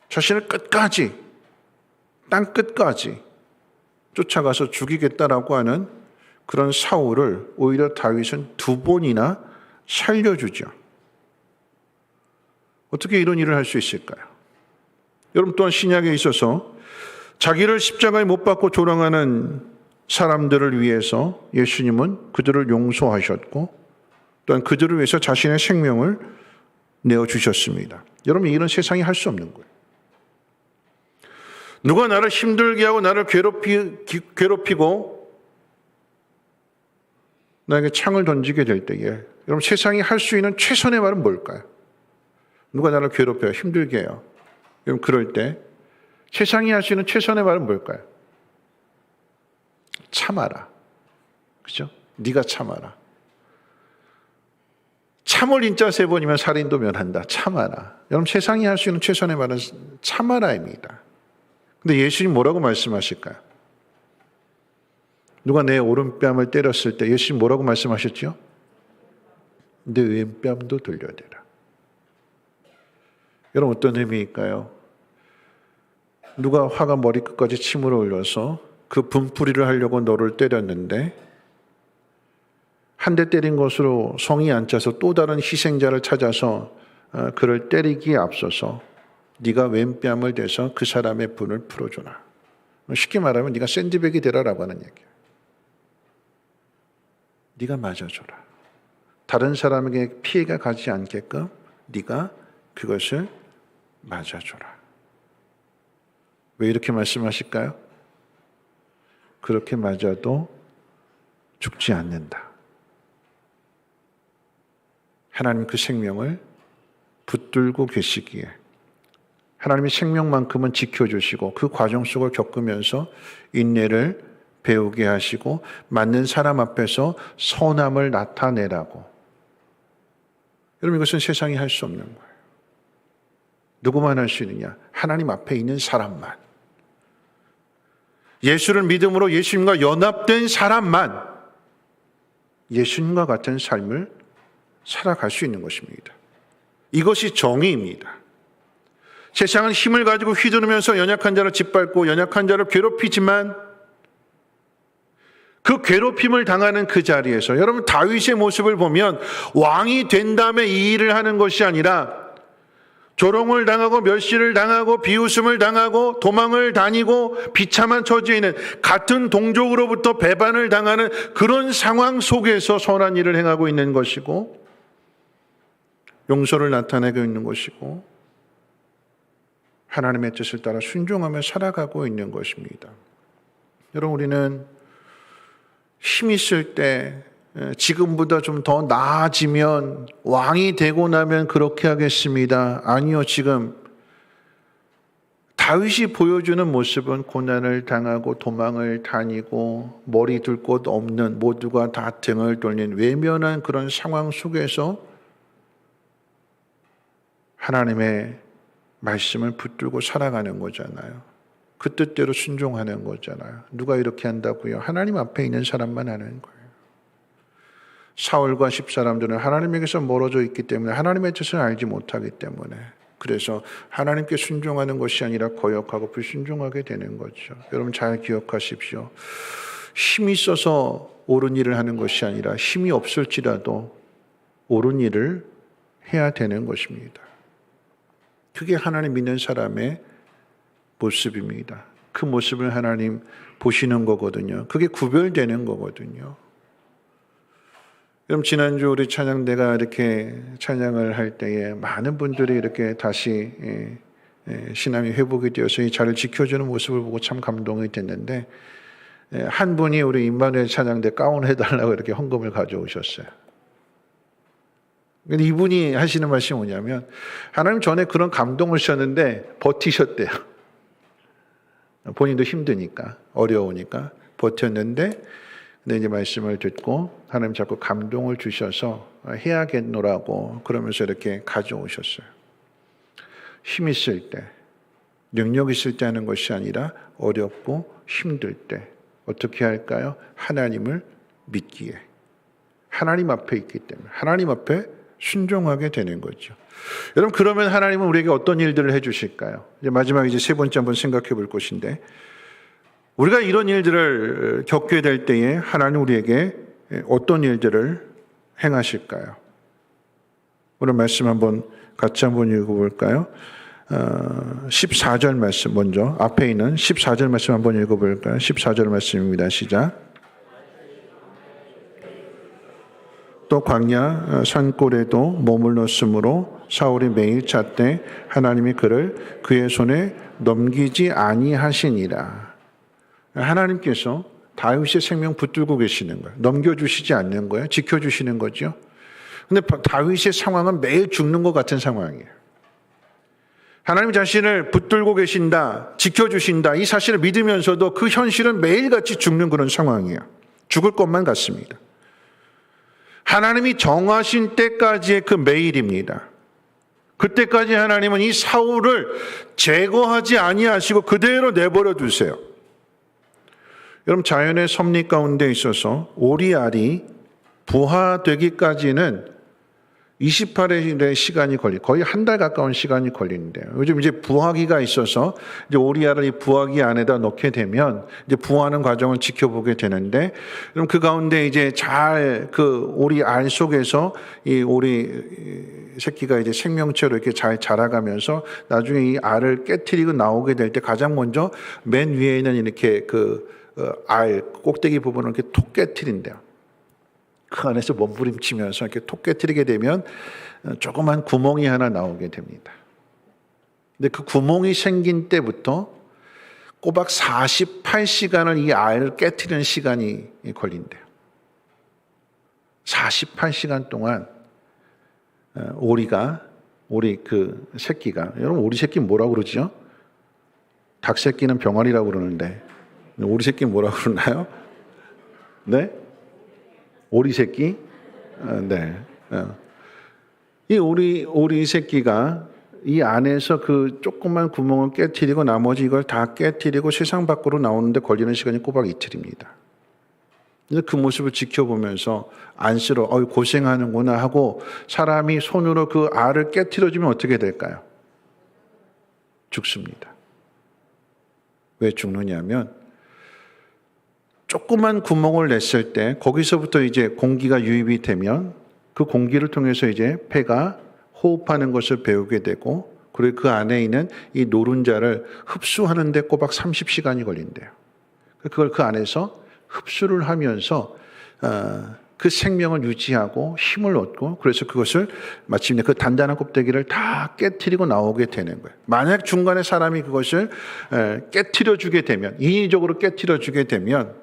자신을 끝까지, 땅 끝까지 쫓아가서 죽이겠다라고 하는 그런 사울을 오히려 다윗은 2번이나 살려주죠. 어떻게 이런 일을 할 수 있을까요? 여러분 또한 신약에 있어서 자기를 십자가에 못 박고 조롱하는 사람들을 위해서 예수님은 그들을 용서하셨고 또한 그들을 위해서 자신의 생명을 내어주셨습니다. 여러분, 이런 세상이 할 수 없는 거예요. 누가 나를 힘들게 하고 나를 괴롭히고 나에게 창을 던지게 될 때에 여러분, 세상이 할 수 있는 최선의 말은 뭘까요? 누가 나를 괴롭혀요, 힘들게 해요. 여러분, 그럴 때 세상이 할 수 있는 최선의 말은 뭘까요? 참아라. 그죠? 네가 참아라. 참을 인자 3번이면 살인도 면한다. 참아라. 여러분, 세상이 할 수 있는 최선의 말은 참아라입니다. 근데 예수님 뭐라고 말씀하실까요? 누가 내 오른뺨을 때렸을 때 예수님 뭐라고 말씀하셨죠? 내 왼뺨도 돌려대라. 여러분, 어떤 의미일까요? 누가 화가 머리끝까지 침을 흘려서 그 분풀이를 하려고 너를 때렸는데 한 대 때린 것으로 성이 안 차서 또 다른 희생자를 찾아서 그를 때리기에 앞서서 네가 왼뺨을 대서 그 사람의 분을 풀어줘라. 쉽게 말하면 네가 샌드백이 되라라고 하는 얘기야. 네가 맞아줘라. 다른 사람에게 피해가 가지 않게끔 네가 그것을 맞아줘라. 왜 이렇게 말씀하실까요? 그렇게 맞아도 죽지 않는다. 하나님 그 생명을 붙들고 계시기에 하나님의 생명만큼은 지켜주시고 그 과정 속을 겪으면서 인내를 배우게 하시고 맞는 사람 앞에서 선함을 나타내라고. 여러분, 이것은 세상이 할 수 없는 거예요. 누구만 할 수 있느냐? 하나님 앞에 있는 사람만. 예수를 믿음으로 예수님과 연합된 사람만 예수님과 같은 삶을 살아갈 수 있는 것입니다. 이것이 정의입니다. 세상은 힘을 가지고 휘두르면서 연약한 자를 짓밟고 연약한 자를 괴롭히지만 그 괴롭힘을 당하는 그 자리에서 여러분 다윗의 모습을 보면 왕이 된 다음에 이 일을 하는 것이 아니라 조롱을 당하고 멸시를 당하고 비웃음을 당하고 도망을 다니고 비참한 처지에 있는 같은 동족으로부터 배반을 당하는 그런 상황 속에서 선한 일을 행하고 있는 것이고 용서를 나타내고 있는 것이고 하나님의 뜻을 따라 순종하며 살아가고 있는 것입니다. 여러분 우리는 힘 있을 때 지금보다 좀 더 나아지면 왕이 되고 나면 그렇게 하겠습니다. 아니요, 지금 다윗이 보여주는 모습은 고난을 당하고 도망을 다니고 머리 둘 곳 없는 모두가 다 등을 돌린 외면한 그런 상황 속에서 하나님의 말씀을 붙들고 살아가는 거잖아요. 그 뜻대로 순종하는 거잖아요. 누가 이렇게 한다고요? 하나님 앞에 있는 사람만 하는 거예요. 사울과 10사람들은 하나님에게서 멀어져 있기 때문에 하나님의 뜻을 알지 못하기 때문에 그래서 하나님께 순종하는 것이 아니라 거역하고 불순종하게 되는 거죠. 여러분 잘 기억하십시오. 힘이 있어서 옳은 일을 하는 것이 아니라 힘이 없을지라도 옳은 일을 해야 되는 것입니다. 그게 하나님 믿는 사람의 모습입니다. 그 모습을 하나님 보시는 거거든요. 그게 구별되는 거거든요. 그럼 지난주 우리 찬양대가 이렇게 찬양을 할 때에 많은 분들이 이렇게 다시 신앙이 회복이 되어서 이 자리를 지켜주는 모습을 보고 참 감동이 됐는데 한 분이 우리 임마누엘 찬양대 가운 해달라고 이렇게 헌금을 가져오셨어요. 근데 이분이 하시는 말씀이 뭐냐면 하나님 전에 그런 감동을 주셨는데 버티셨대요. 본인도 힘드니까 어려우니까 버텼는데 근데 이제 말씀을 듣고 하나님 자꾸 감동을 주셔서 해야겠노라고 그러면서 이렇게 가져오셨어요. 힘 있을 때, 능력 있을 때 하는 것이 아니라 어렵고 힘들 때 어떻게 할까요? 하나님을 믿기에. 하나님 앞에 있기 때문에 하나님 앞에 순종하게 되는 거죠. 여러분 그러면 하나님은 우리에게 어떤 일들을 해주실까요? 이제 마지막 이제 세 번째 한번 생각해 볼 것인데 우리가 이런 일들을 겪게 될 때에 하나님 우리에게 어떤 일들을 행하실까요? 오늘 말씀 한번 같이 한번 읽어볼까요? 14절 말씀 먼저 앞에 있는 14절 말씀 한번 읽어볼까요? 14절 말씀입니다. 시작. 또 광야 산골에도 머물렀으므로 사울이 매일 찾되 하나님이 그를 그의 손에 넘기지 아니하시니라. 하나님께서 다윗의 생명 붙들고 계시는 거예요. 넘겨주시지 않는 거예요. 지켜주시는 거죠. 근데 다윗의 상황은 매일 죽는 것 같은 상황이에요. 하나님 자신을 붙들고 계신다, 지켜주신다 이 사실을 믿으면서도 그 현실은 매일같이 죽는 그런 상황이에요. 죽을 것만 같습니다. 하나님이 정하신 때까지의 그 매일입니다. 그때까지 하나님은 이 사울을 제거하지 아니하시고 그대로 내버려 두세요. 여러분 자연의 섭리 가운데 있어서 오리알이 부화되기까지는 28일의 시간이 거의 한 달 가까운 시간이 걸리는데요. 요즘 이제 부화기가 있어서 이제 오리알을 이 부화기 안에다 넣게 되면 이제 부화하는 과정을 지켜보게 되는데, 그럼 그 가운데 이제 잘 그 오리알 속에서 이 오리 새끼가 이제 생명체로 이렇게 잘 자라가면서 나중에 이 알을 깨트리고 나오게 될 때 가장 먼저 맨 위에 있는 이렇게 알 꼭대기 부분을 이렇게 톡 깨트린대요. 그 안에서 몸부림치면서 이렇게 톡 깨트리게 되면 조그만 구멍이 하나 나오게 됩니다. 근데 그 구멍이 생긴 때부터 꼬박 48시간을 이 알을 깨트리는 시간이 걸린대요. 48시간 동안 오리 그 새끼가, 여러분 오리 새끼 뭐라고 그러죠? 닭 새끼는 병아리라고 그러는데 오리 새끼 뭐라고 그러나요? 네? 오리 새끼? 네. 이 오리 새끼가 이 안에서 그 조그만 구멍을 깨트리고 나머지 이걸 다 깨트리고 세상 밖으로 나오는데 걸리는 시간이 꼬박 이틀입니다. 그래서 그 모습을 지켜보면서 안쓰러워, 고생하는구나 하고 사람이 손으로 그 알을 깨트려주면 어떻게 될까요? 죽습니다. 왜 죽느냐면 조그만 구멍을 냈을 때 거기서부터 이제 공기가 유입이 되면 그 공기를 통해서 이제 폐가 호흡하는 것을 배우게 되고, 그리고 그 안에 있는 이 노른자를 흡수하는 데 꼬박 30시간이 걸린대요. 그걸 그 안에서 흡수를 하면서 그 생명을 유지하고 힘을 얻고, 그래서 그것을 마침내 그 단단한 껍데기를 다 깨트리고 나오게 되는 거예요. 만약 중간에 사람이 그것을 깨트려 주게 되면, 인위적으로 깨트려 주게 되면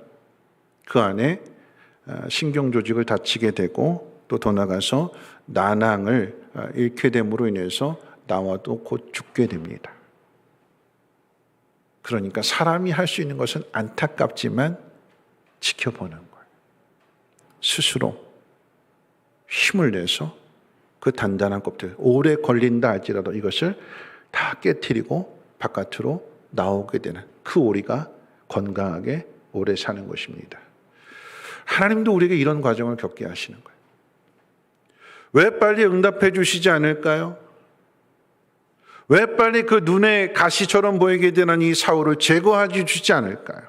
그 안에 신경 조직을 다치게 되고, 또 더 나가서 난항을 잃게 됨으로 인해서 나와도 곧 죽게 됩니다. 그러니까 사람이 할 수 있는 것은 안타깝지만 지켜보는 거예요. 스스로 힘을 내서 그 단단한 껍질, 오래 걸린다 할지라도 이것을 다 깨트리고 바깥으로 나오게 되는, 그 오리가 건강하게 오래 사는 것입니다. 하나님도 우리에게 이런 과정을 겪게 하시는 거예요. 왜 빨리 응답해 주시지 않을까요? 왜 빨리 그 눈에 가시처럼 보이게 되는 이 사울을 제거해 주지 않을까요?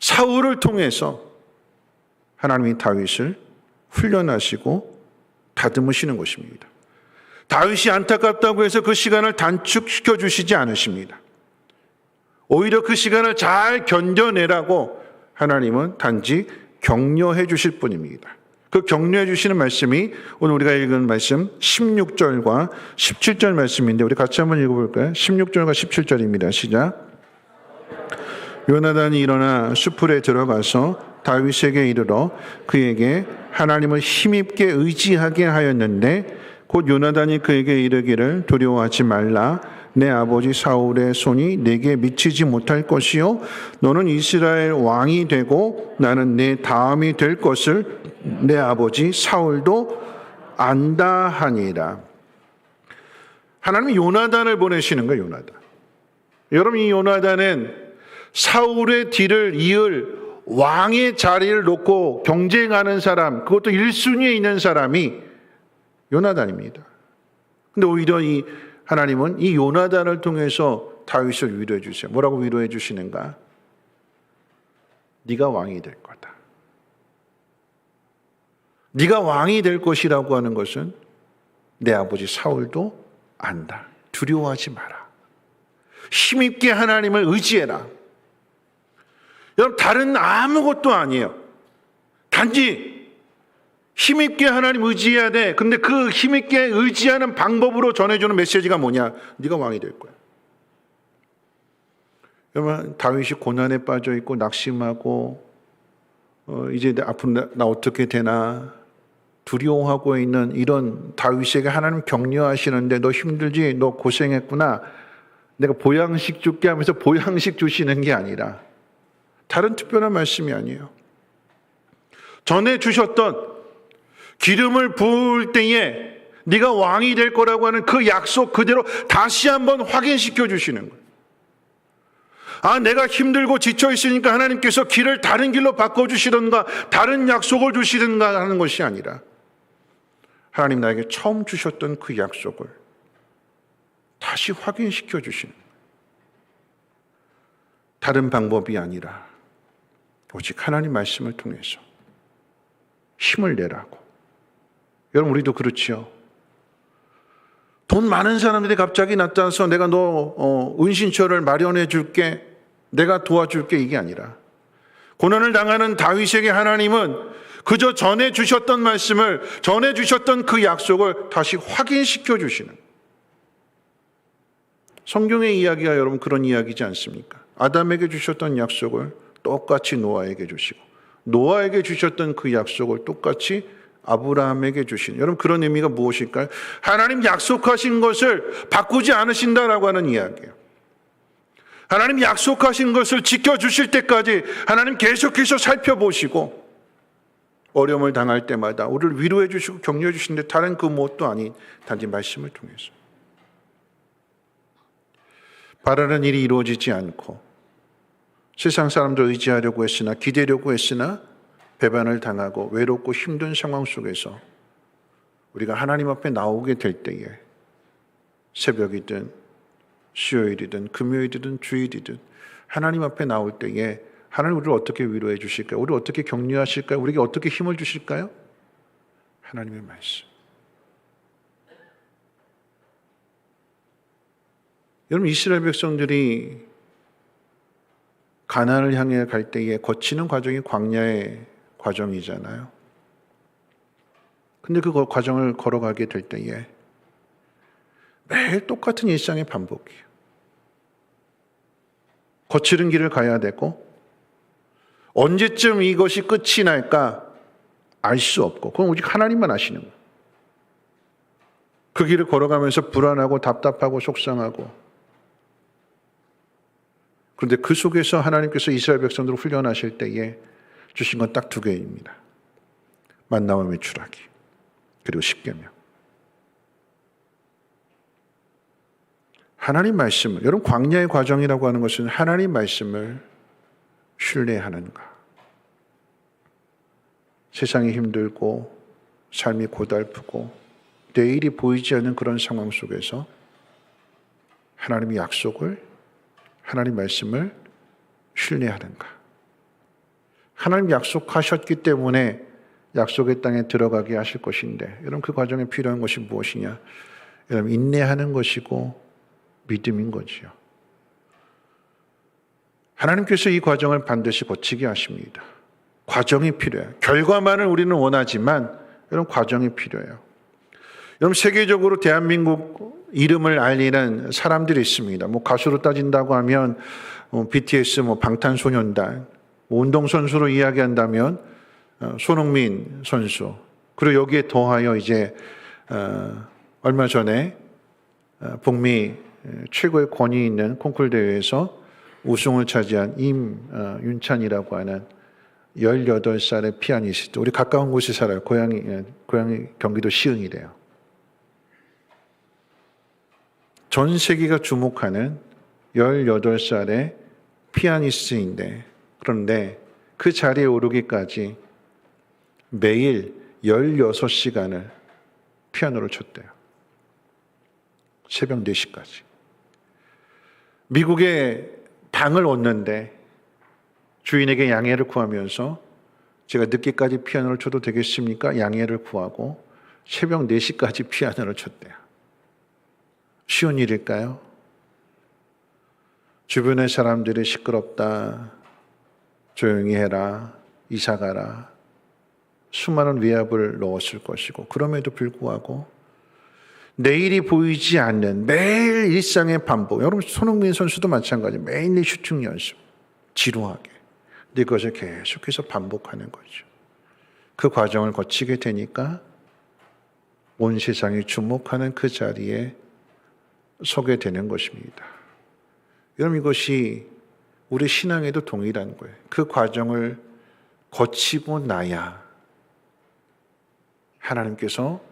사울을 통해서 하나님이 다윗을 훈련하시고 다듬으시는 것입니다. 다윗이 안타깝다고 해서 그 시간을 단축시켜 주시지 않으십니다. 오히려 그 시간을 잘 견뎌내라고 하나님은 단지 격려해 주실 뿐입니다. 그 격려해 주시는 말씀이 오늘 우리가 읽은 말씀 16절과 17절 말씀인데, 우리 같이 한번 읽어볼까요? 16절과 17절입니다. 시작. 요나단이 일어나 수풀에 들어가서 다윗에게 이르러 그에게 하나님을 힘입게 의지하게 하였는데, 곧 요나단이 그에게 이르기를 두려워하지 말라. 내 아버지 사울의 손이 내게 미치지 못할 것이요 너는 이스라엘 왕이 되고 나는 내 다음이 될 것을 내 아버지 사울도 안다 하니라. 하나님이 요나단을 보내시는 거예요. 요나단. 여러분, 이 요나단은 사울의 뒤를 이을 왕의 자리를 놓고 경쟁하는 사람, 그것도 1순위에 있는 사람이 요나단입니다. 근데 오히려 이 하나님은 이 요나단을 통해서 다윗을 위로해 주세요. 뭐라고 위로해 주시는가? 네가 왕이 될 거다. 네가 왕이 될 것이라고 하는 것은 내 아버지 사울도 안다. 두려워하지 마라. 힘있게 하나님을 의지해라. 여러분, 다른 아무것도 아니에요. 단지 힘있게 하나님 의지해야 돼. 근데 그 힘있게 의지하는 방법으로 전해주는 메시지가 뭐냐? 네가 왕이 될 거야. 여러분, 다윗이 고난에 빠져 있고 낙심하고 이제 앞으로 나 어떻게 되나 두려워하고 있는 이런 다윗에게 하나님 격려하시는데, 너 힘들지? 너 고생했구나. 내가 보양식 줄게 하면서 보양식 주시는 게 아니라, 다른 특별한 말씀이 아니에요. 전에 주셨던 기름을 부을 때에 네가 왕이 될 거라고 하는 그 약속 그대로 다시 한번 확인시켜 주시는 거예요. 아, 내가 힘들고 지쳐 있으니까 하나님께서 길을 다른 길로 바꿔주시던가 다른 약속을 주시던가 하는 것이 아니라, 하나님 나에게 처음 주셨던 그 약속을 다시 확인시켜 주시는 거예요. 다른 방법이 아니라 오직 하나님 말씀을 통해서 힘을 내라고. 여러분, 우리도 그렇지요. 돈 많은 사람들이 갑자기 나타나서 내가 너 은신처를 마련해 줄게, 내가 도와줄게, 이게 아니라, 고난을 당하는 다윗에게 하나님은 그저 전해 주셨던 말씀을, 전해 주셨던 그 약속을 다시 확인시켜 주시는. 성경의 이야기가 여러분 그런 이야기지 않습니까? 아담에게 주셨던 약속을 똑같이 노아에게 주시고, 노아에게 주셨던 그 약속을 똑같이 아브라함에게 주신, 여러분 그런 의미가 무엇일까요? 하나님 약속하신 것을 바꾸지 않으신다라고 하는 이야기예요. 하나님 약속하신 것을 지켜주실 때까지 하나님 계속해서 살펴보시고, 어려움을 당할 때마다 우리를 위로해 주시고 격려해 주시는데, 다른 그 무엇도 아닌 단지 말씀을 통해서. 바라는 일이 이루어지지 않고 세상 사람들 의지하려고 했으나, 기대려고 했으나 배반을 당하고 외롭고 힘든 상황 속에서 우리가 하나님 앞에 나오게 될 때에, 새벽이든 수요일이든 금요일이든 주일이든 하나님 앞에 나올 때에 하나님 우리를 어떻게 위로해 주실까요? 우리를 어떻게 격려하실까요? 우리에게 어떻게 힘을 주실까요? 하나님의 말씀. 여러분, 이스라엘 백성들이 가나안을 향해 갈 때에 거치는 과정이 광야의 과정이잖아요. 근데 그 과정을 걸어가게 될 때에 매일 똑같은 일상의 반복이에요. 거칠은 길을 가야 되고 언제쯤 이것이 끝이 날까 알 수 없고 그건 오직 하나님만 아시는 거예요. 그 길을 걸어가면서 불안하고 답답하고 속상하고, 그런데 그 속에서 하나님께서 이스라엘 백성들을 훈련하실 때에 주신 건 딱 두 개입니다. 만나와 메추라기, 그리고 십계명. 하나님 말씀을, 여러분 광야의 과정이라고 하는 것은 하나님 말씀을 신뢰하는가. 세상이 힘들고 삶이 고달프고 내일이 보이지 않는 그런 상황 속에서 하나님의 약속을, 하나님 말씀을 신뢰하는가. 하나님 약속하셨기 때문에 약속의 땅에 들어가게 하실 것인데, 여러분 그 과정에 필요한 것이 무엇이냐? 여러분 인내하는 것이고 믿음인 거지요. 하나님께서 이 과정을 반드시 거치게 하십니다. 과정이 필요해요. 결과만을 우리는 원하지만 여러분 과정이 필요해요. 여러분 세계적으로 대한민국 이름을 알리는 사람들이 있습니다. 뭐 가수로 따진다고 하면 BTS, 방탄소년단, 운동선수로 이야기한다면 손흥민 선수, 그리고 여기에 더하여 이제 얼마 전에 북미 최고의 권위 있는 콩쿨 대회에서 우승을 차지한 임윤찬이라고 하는 18살의 피아니스트. 우리 가까운 곳에 살아요. 고향이 경기도 시흥이래요. 전 세계가 주목하는 18살의 피아니스트인데, 그런데 그 자리에 오르기까지 매일 16시간을 피아노를 쳤대요. 새벽 4시까지. 미국에 방을 얻는데 주인에게 양해를 구하면서 제가 늦게까지 피아노를 쳐도 되겠습니까? 양해를 구하고 새벽 4시까지 피아노를 쳤대요. 쉬운 일일까요? 주변의 사람들이 시끄럽다, 조용히 해라, 이사 가라, 수많은 위압을 넣었을 것이고, 그럼에도 불구하고 내일이 보이지 않는 매일 일상의 반복. 여러분 손흥민 선수도 마찬가지. 매일 슈팅 연습, 지루하게. 근데 그것을 계속해서 반복하는 거죠. 그 과정을 거치게 되니까 온 세상이 주목하는 그 자리에 서게 되는 것입니다. 여러분 이것이 우리 신앙에도 동일한 거예요. 그 과정을 거치고 나야 하나님께서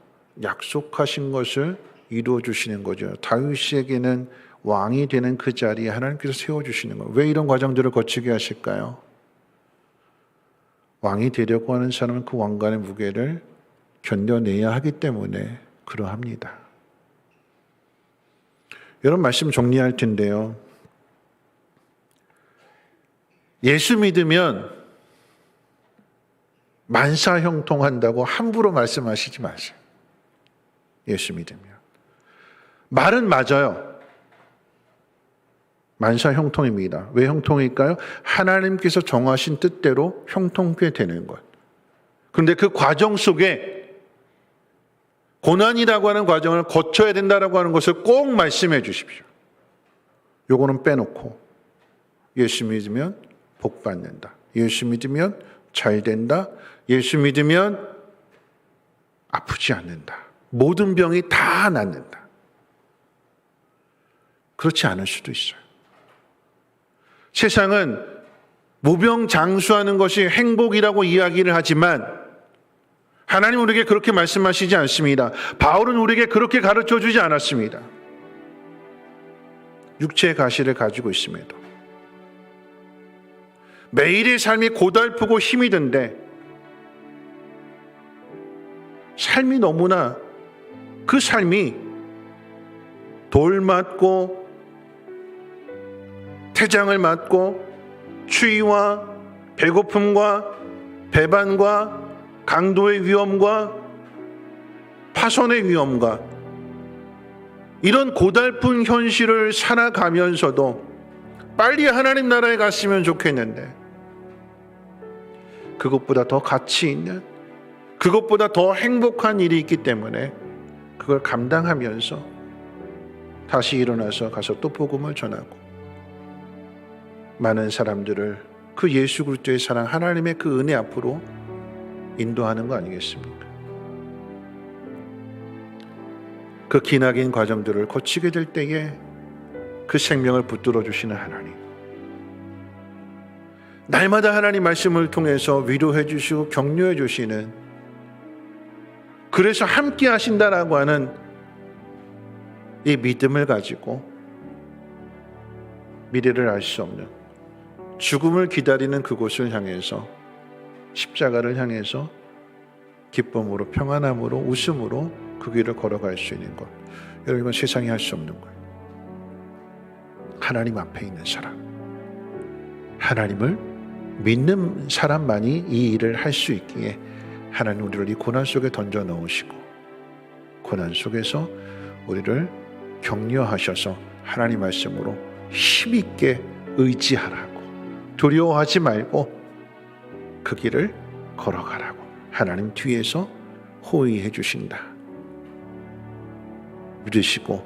약속하신 것을 이루어 주시는 거죠. 다윗에게는 왕이 되는 그 자리에 하나님께서 세워주시는 거예요. 왜 이런 과정들을 거치게 하실까요? 왕이 되려고 하는 사람은 그 왕관의 무게를 견뎌내야 하기 때문에 그러합니다. 여러분 말씀 정리할 텐데요. 예수 믿으면 만사형통한다고 함부로 말씀하시지 마세요. 예수 믿으면. 말은 맞아요. 만사형통입니다. 왜 형통일까요? 하나님께서 정하신 뜻대로 형통케 되는 것. 그런데 그 과정 속에 고난이라고 하는 과정을 거쳐야 된다라고 하는 것을 꼭 말씀해 주십시오. 요거는 빼놓고 예수 믿으면 복 받는다. 예수 믿으면 잘 된다. 예수 믿으면 아프지 않는다. 모든 병이 다 낫는다. 그렇지 않을 수도 있어요. 세상은 무병장수하는 것이 행복이라고 이야기를 하지만 하나님 우리에게 그렇게 말씀하시지 않습니다. 바울은 우리에게 그렇게 가르쳐 주지 않았습니다. 육체의 가시를 가지고 있음에도 매일의 삶이 고달프고 힘이 든데 삶이 너무나 그 삶이 돌 맞고 태장을 맞고 추위와 배고픔과 배반과 강도의 위험과 파손의 위험과 이런 고달픈 현실을 살아가면서도 빨리 하나님 나라에 갔으면 좋겠는데 그것보다 더 가치 있는, 그것보다 더 행복한 일이 있기 때문에 그걸 감당하면서 다시 일어나서 가서 또 복음을 전하고 많은 사람들을 그 예수 그리스도의 사랑, 하나님의 그 은혜 앞으로 인도하는 거 아니겠습니까? 그 기나긴 과정들을 거치게 될 때에 그 생명을 붙들어 주시는 하나님, 날마다 하나님 말씀을 통해서 위로해 주시고 격려해 주시는, 그래서 함께 하신다라고 하는 이 믿음을 가지고 미래를 알 수 없는, 죽음을 기다리는 그곳을 향해서, 십자가를 향해서 기쁨으로, 평안함으로, 웃음으로 그 길을 걸어갈 수 있는 것, 여러분 이건 세상이 할 수 없는 거예요. 하나님 앞에 있는 사람, 하나님을 믿는 사람만이 이 일을 할 수 있기에 하나님 우리를 이 고난 속에 던져 넣으시고 고난 속에서 우리를 격려하셔서 하나님 말씀으로 힘있게 의지하라고, 두려워하지 말고 그 길을 걸어가라고 하나님 뒤에서 호의해 주신다 믿으시고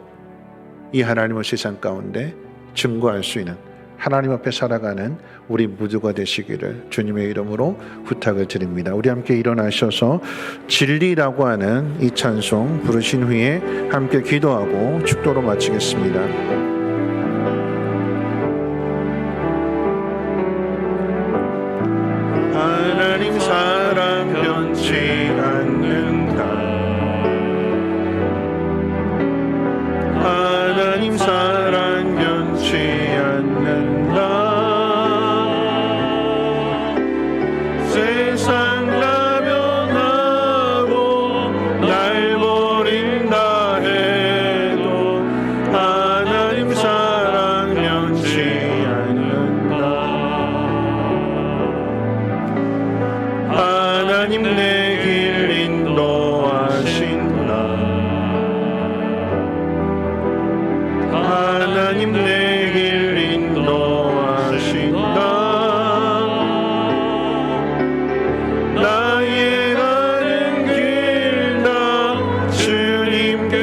이 하나님의 세상 가운데 증거할 수 있는 하나님 앞에 살아가는 우리 모두가 되시기를 주님의 이름으로 부탁을 드립니다. 우리 함께 일어나셔서 진리라고 하는 이 찬송 부르신 후에 함께 기도하고 축도로 마치겠습니다. 하나님 사랑 변치 않는다. 하나님 사랑 변치 않는다. 세상 나면하고 날 버린다 해도 하나님 사랑 변치 않는다. 하나님 내 길 인도하신다. 하나님 내 길 인도하신다. 나의 가는 길 다 주님께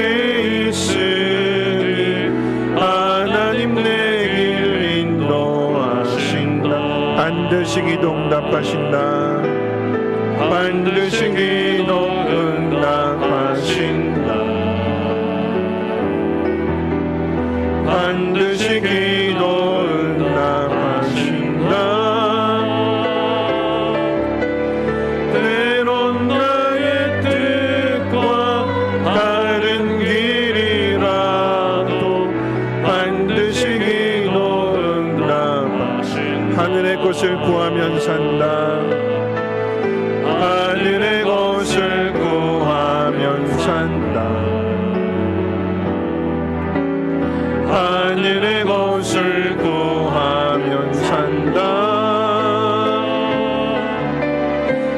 있으니 하나님 내 길 인도하신다. 반드시 기도 응답하신다. 반드시 기도 응답하신다. 반드시 기도 응답하신다. 때론 나의 뜻과 다른 길이라도 반드시 기도 응답하신다. 하늘의 것을 구하면 산다. 하늘의 것을 구하면 산다. 하늘의 것을 구하면 산다.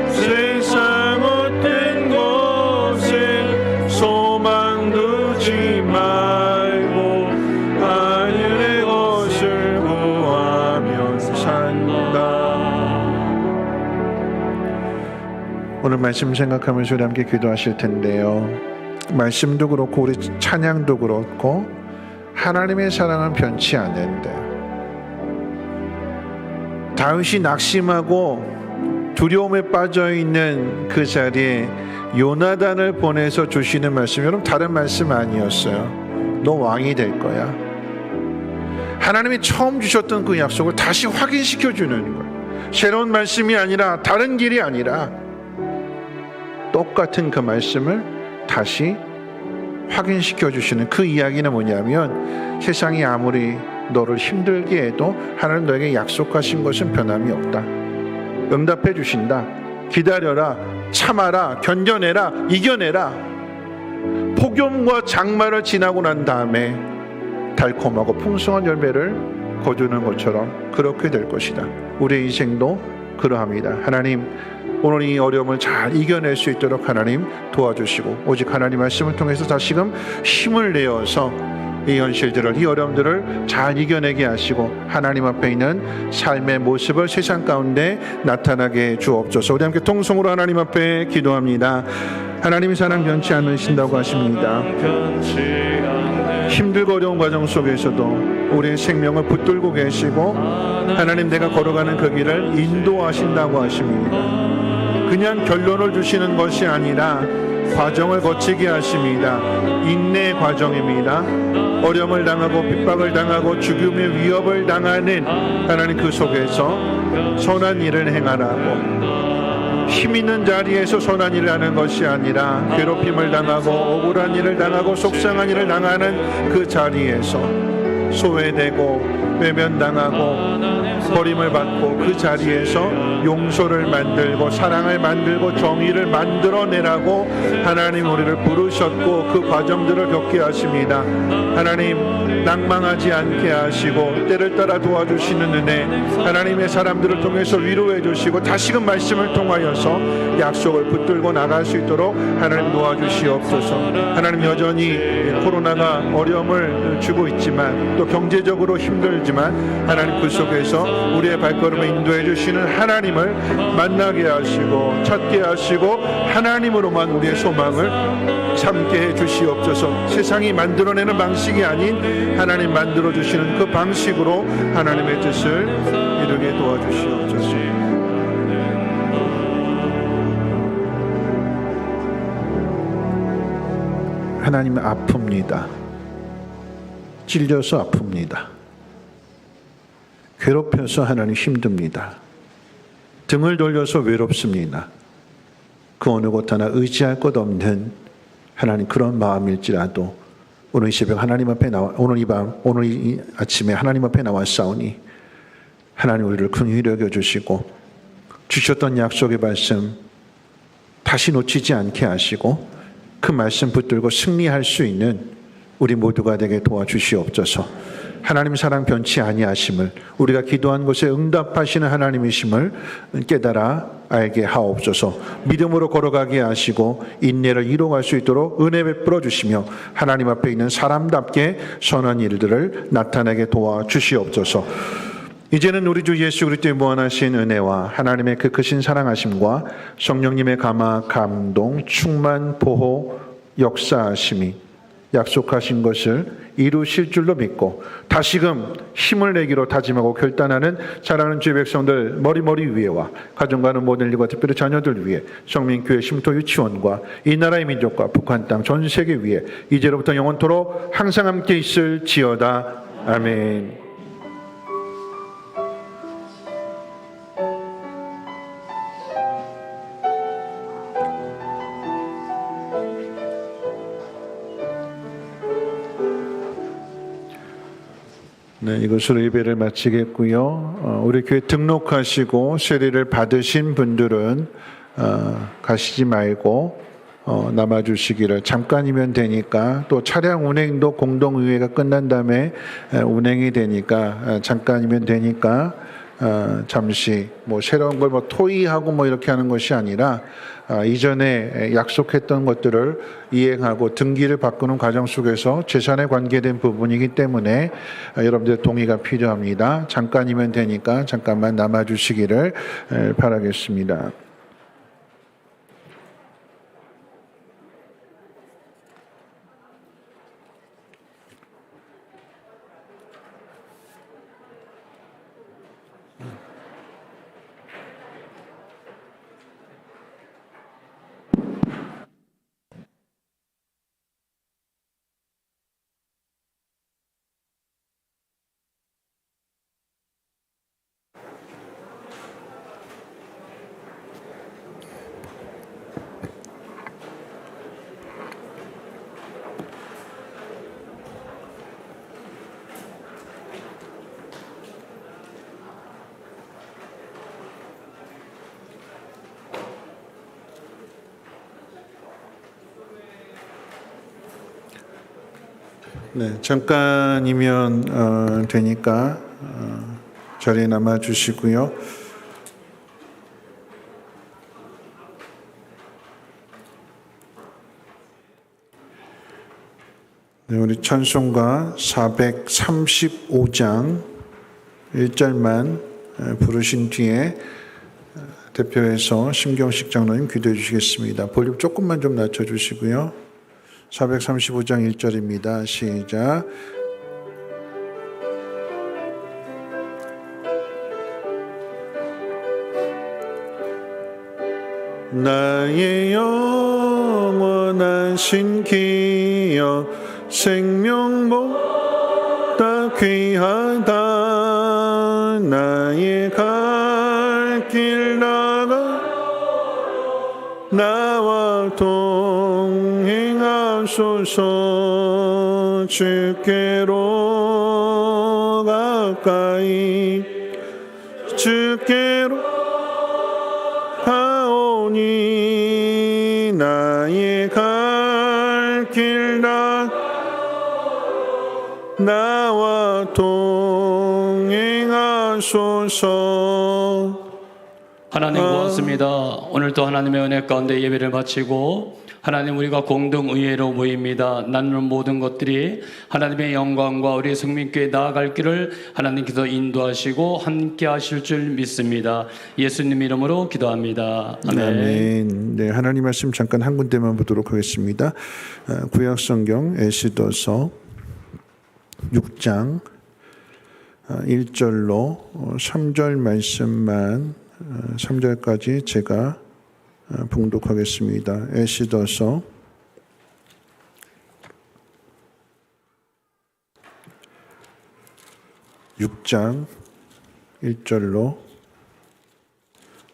세상 어떤 곳에 소망 두지 말고 하늘의 것을 구하면 산다. 오늘 말씀 생각하면서 우리 함께 기도하실 텐데요, 말씀도 그렇고 우리 찬양도 그렇고 하나님의 사랑은 변치 않는다. 다윗이 낙심하고 두려움에 빠져있는 그 자리에 요나단을 보내서 주시는 말씀, 여러분 다른 말씀 아니었어요. 너 왕이 될 거야. 하나님이 처음 주셨던 그 약속을 다시 확인시켜 주는 거예요. 새로운 말씀이 아니라, 다른 길이 아니라 똑같은 그 말씀을 다시 확인시켜 주시는 그 이야기는 뭐냐면, 세상이 아무리 너를 힘들게 해도 하나님 너에게 약속하신 것은 변함이 없다. 응답해 주신다. 기다려라, 참아라, 견뎌내라, 이겨내라. 폭염과 장마를 지나고 난 다음에 달콤하고 풍성한 열매를 거두는 것처럼 그렇게 될 것이다. 우리의 인생도 그러합니다. 하나님, 오늘 이 어려움을 잘 이겨낼 수 있도록 하나님 도와주시고, 오직 하나님 말씀을 통해서 다시금 힘을 내어서 이 현실들을, 이 어려움들을 잘 이겨내게 하시고 하나님 앞에 있는 삶의 모습을 세상 가운데 나타나게 주옵소서. 우리 함께 통성으로 하나님 앞에 기도합니다. 하나님이 사랑 변치 않으신다고 하십니다. 힘들고 어려운 과정 속에서도 우리의 생명을 붙들고 계시고, 하나님 내가 걸어가는 그 길을 인도하신다고 하십니다. 그냥 결론을 주시는 것이 아니라 과정을 거치게 하십니다. 인내의 과정입니다. 어려움을 당하고 핍박을 당하고 죽음의 위협을 당하는 하나님 그 속에서 선한 일을 행하라고, 힘 있는 자리에서 선한 일을 하는 것이 아니라 괴롭힘을 당하고 억울한 일을 당하고 속상한 일을 당하는 그 자리에서 소외되고 외면당하고 버림을 받고 그 자리에서 용서를 만들고 사랑을 만들고 정의를 만들어내라고 하나님 우리를 부르셨고, 그 과정들을 겪게 하십니다. 하나님, 낭망하지 않게 하시고 때를 따라 도와주시는 은혜, 하나님의 사람들을 통해서 위로해 주시고 다시금 말씀을 통하여서 약속을 붙들고 나갈 수 있도록 하나님 도와주시옵소서. 하나님, 여전히 코로나가 어려움을 주고 있지만 또 경제적으로 힘들지만 하나님 그 속에서 우리의 발걸음을 인도해 주시는 하나님을 만나게 하시고 찾게 하시고 하나님으로만 우리의 소망을 참게 해 주시옵소서. 세상이 만들어내는 방식이 아닌 하나님 만들어 주시는 그 방식으로 하나님의 뜻을 이루게 도와주시옵소서. 하나님은 아픕니다. 찔려서 아픕니다. 괴롭혀서 하나님 힘듭니다. 등을 돌려서 외롭습니다. 그 어느 곳 하나 의지할 것 없는 하나님 그런 마음일지라도 오늘 이 새벽 하나님 앞에 오늘 이 아침에 하나님 앞에 나왔사오니 하나님 우리를 긍휼히 여겨 주시고 주셨던 약속의 말씀 다시 놓치지 않게 하시고 그 말씀 붙들고 승리할 수 있는 우리 모두가 되게 도와주시옵소서. 하나님 사랑 변치 아니하심을, 우리가 기도한 것에 응답하시는 하나님이심을 깨달아 알게 하옵소서. 믿음으로 걸어가게 하시고 인내를 이루어갈 수 있도록 은혜 베풀어 주시며 하나님 앞에 있는 사람답게 선한 일들을 나타내게 도와주시옵소서. 이제는 우리 주 예수 그리스도의 무한하신 은혜와 하나님의 그 크신 사랑하심과 성령님의 감화 감동 충만 보호 역사하심이 약속하신 것을 이루실 줄로 믿고 다시금 힘을 내기로 다짐하고 결단하는 사랑하는 주의 백성들 머리머리 위에와 가정가는 모든 일과 특별히 자녀들 위해 성민교회 심토 유치원과 이 나라의 민족과 북한 땅 전 세계 위에 이제로부터 영원토록 항상 함께 있을지어다. 아멘. 네, 이것으로 예배를 마치겠고요. 우리 교회 등록하시고 세례를 받으신 분들은 가시지 말고 남아주시기를, 잠깐이면 되니까, 또 차량 운행도 공동의회가 끝난 다음에 운행이 되니까 잠깐이면 되니까 잠시 새로운 걸 토의하고 이렇게 하는 것이 아니라 이전에 약속했던 것들을 이행하고 등기를 바꾸는 과정 속에서 재산에 관계된 부분이기 때문에 여러분들의 동의가 필요합니다. 잠깐이면 되니까 잠깐만 남아주시기를 바라겠습니다. 네, 잠깐이면 되니까 자리에 남아 주시고요. 네, 우리 찬송가 435장 1절만 부르신 뒤에 대표해서 심경식 장로님 기도해 주시겠습니다. 볼륨 조금만 좀 낮춰 주시고요. 435장 1절입니다. 시작. 나의 영원한 신기여 생명보다 귀하다. 나의 갈 길 나가 나와 동행하소서. 주께로 가까이 주께로 가오니 나의 갈 길 나와 동행하소서. 하나님 고맙습니다. 오늘도 하나님의 은혜 가운데 예배를 마치고 하나님 우리가 공동의회로 모입니다. 나누는 모든 것들이 하나님의 영광과 우리 성민교회 나아갈 길을 하나님께서 인도하시고 함께 하실 줄 믿습니다. 예수님 이름으로 기도합니다. 아멘. 아멘. 네, 하나님 말씀 잠깐 한 군데만 보도록 하겠습니다. 구약성경 에스더서 6장 1절로 3절 말씀만 3절까지 제가 봉독하겠습니다. 에스더서 6장 1절로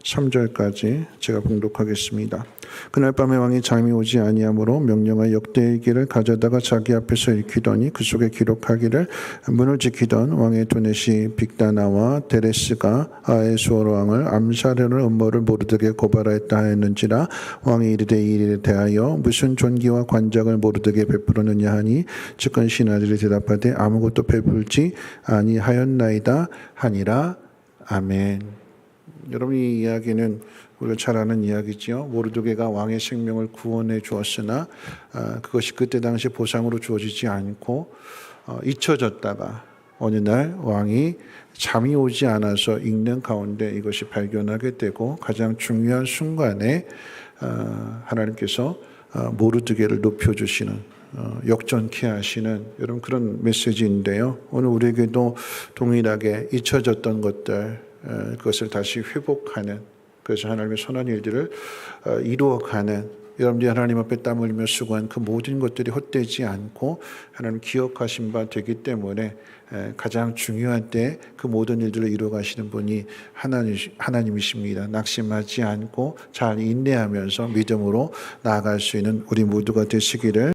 3절까지 제가 봉독하겠습니다. 그날 밤에 왕이 잠이 오지 아니하므로 명령하여 역대일기를 가져다가 자기 앞에서 읽히더니 그 속에 기록하기를 문을 지키던 왕의 두넷이 빅다나와 데레스가 아에수어 왕을 암살하는 음모를 모르드게 고발하였다 하였는지라. 왕이 이르되 이 일에 대하여 무슨 존귀와 관작을 모르드게 베풀었느냐 하니 측근 신하들이 대답하되 아무것도 베풀지 아니하였나이다 하니라. 아멘. 여러분, 이 이야기는 우리가 잘 아는 이야기죠. 모르드게가 왕의 생명을 구원해 주었으나 그것이 그때 당시 보상으로 주어지지 않고 잊혀졌다가 어느 날 왕이 잠이 오지 않아서 읽는 가운데 이것이 발견하게 되고 가장 중요한 순간에 하나님께서 모르드게를 높여주시는 역전케 하시는 이런 그런 메시지인데요. 오늘 우리에게도 동일하게 잊혀졌던 것들 그것을 다시 회복하는, 그래서 하나님의 선한 일들을 이루어가는, 여러분들이 하나님 앞에 땀 흘리며 수고한 그 모든 것들이 헛되지 않고 하나님 기억하신 바 되기 때문에 가장 중요한 때 그 모든 일들을 이루어가시는 분이 하나님이십니다. 낙심하지 않고 잘 인내하면서 믿음으로 나아갈 수 있는 우리 모두가 되시기를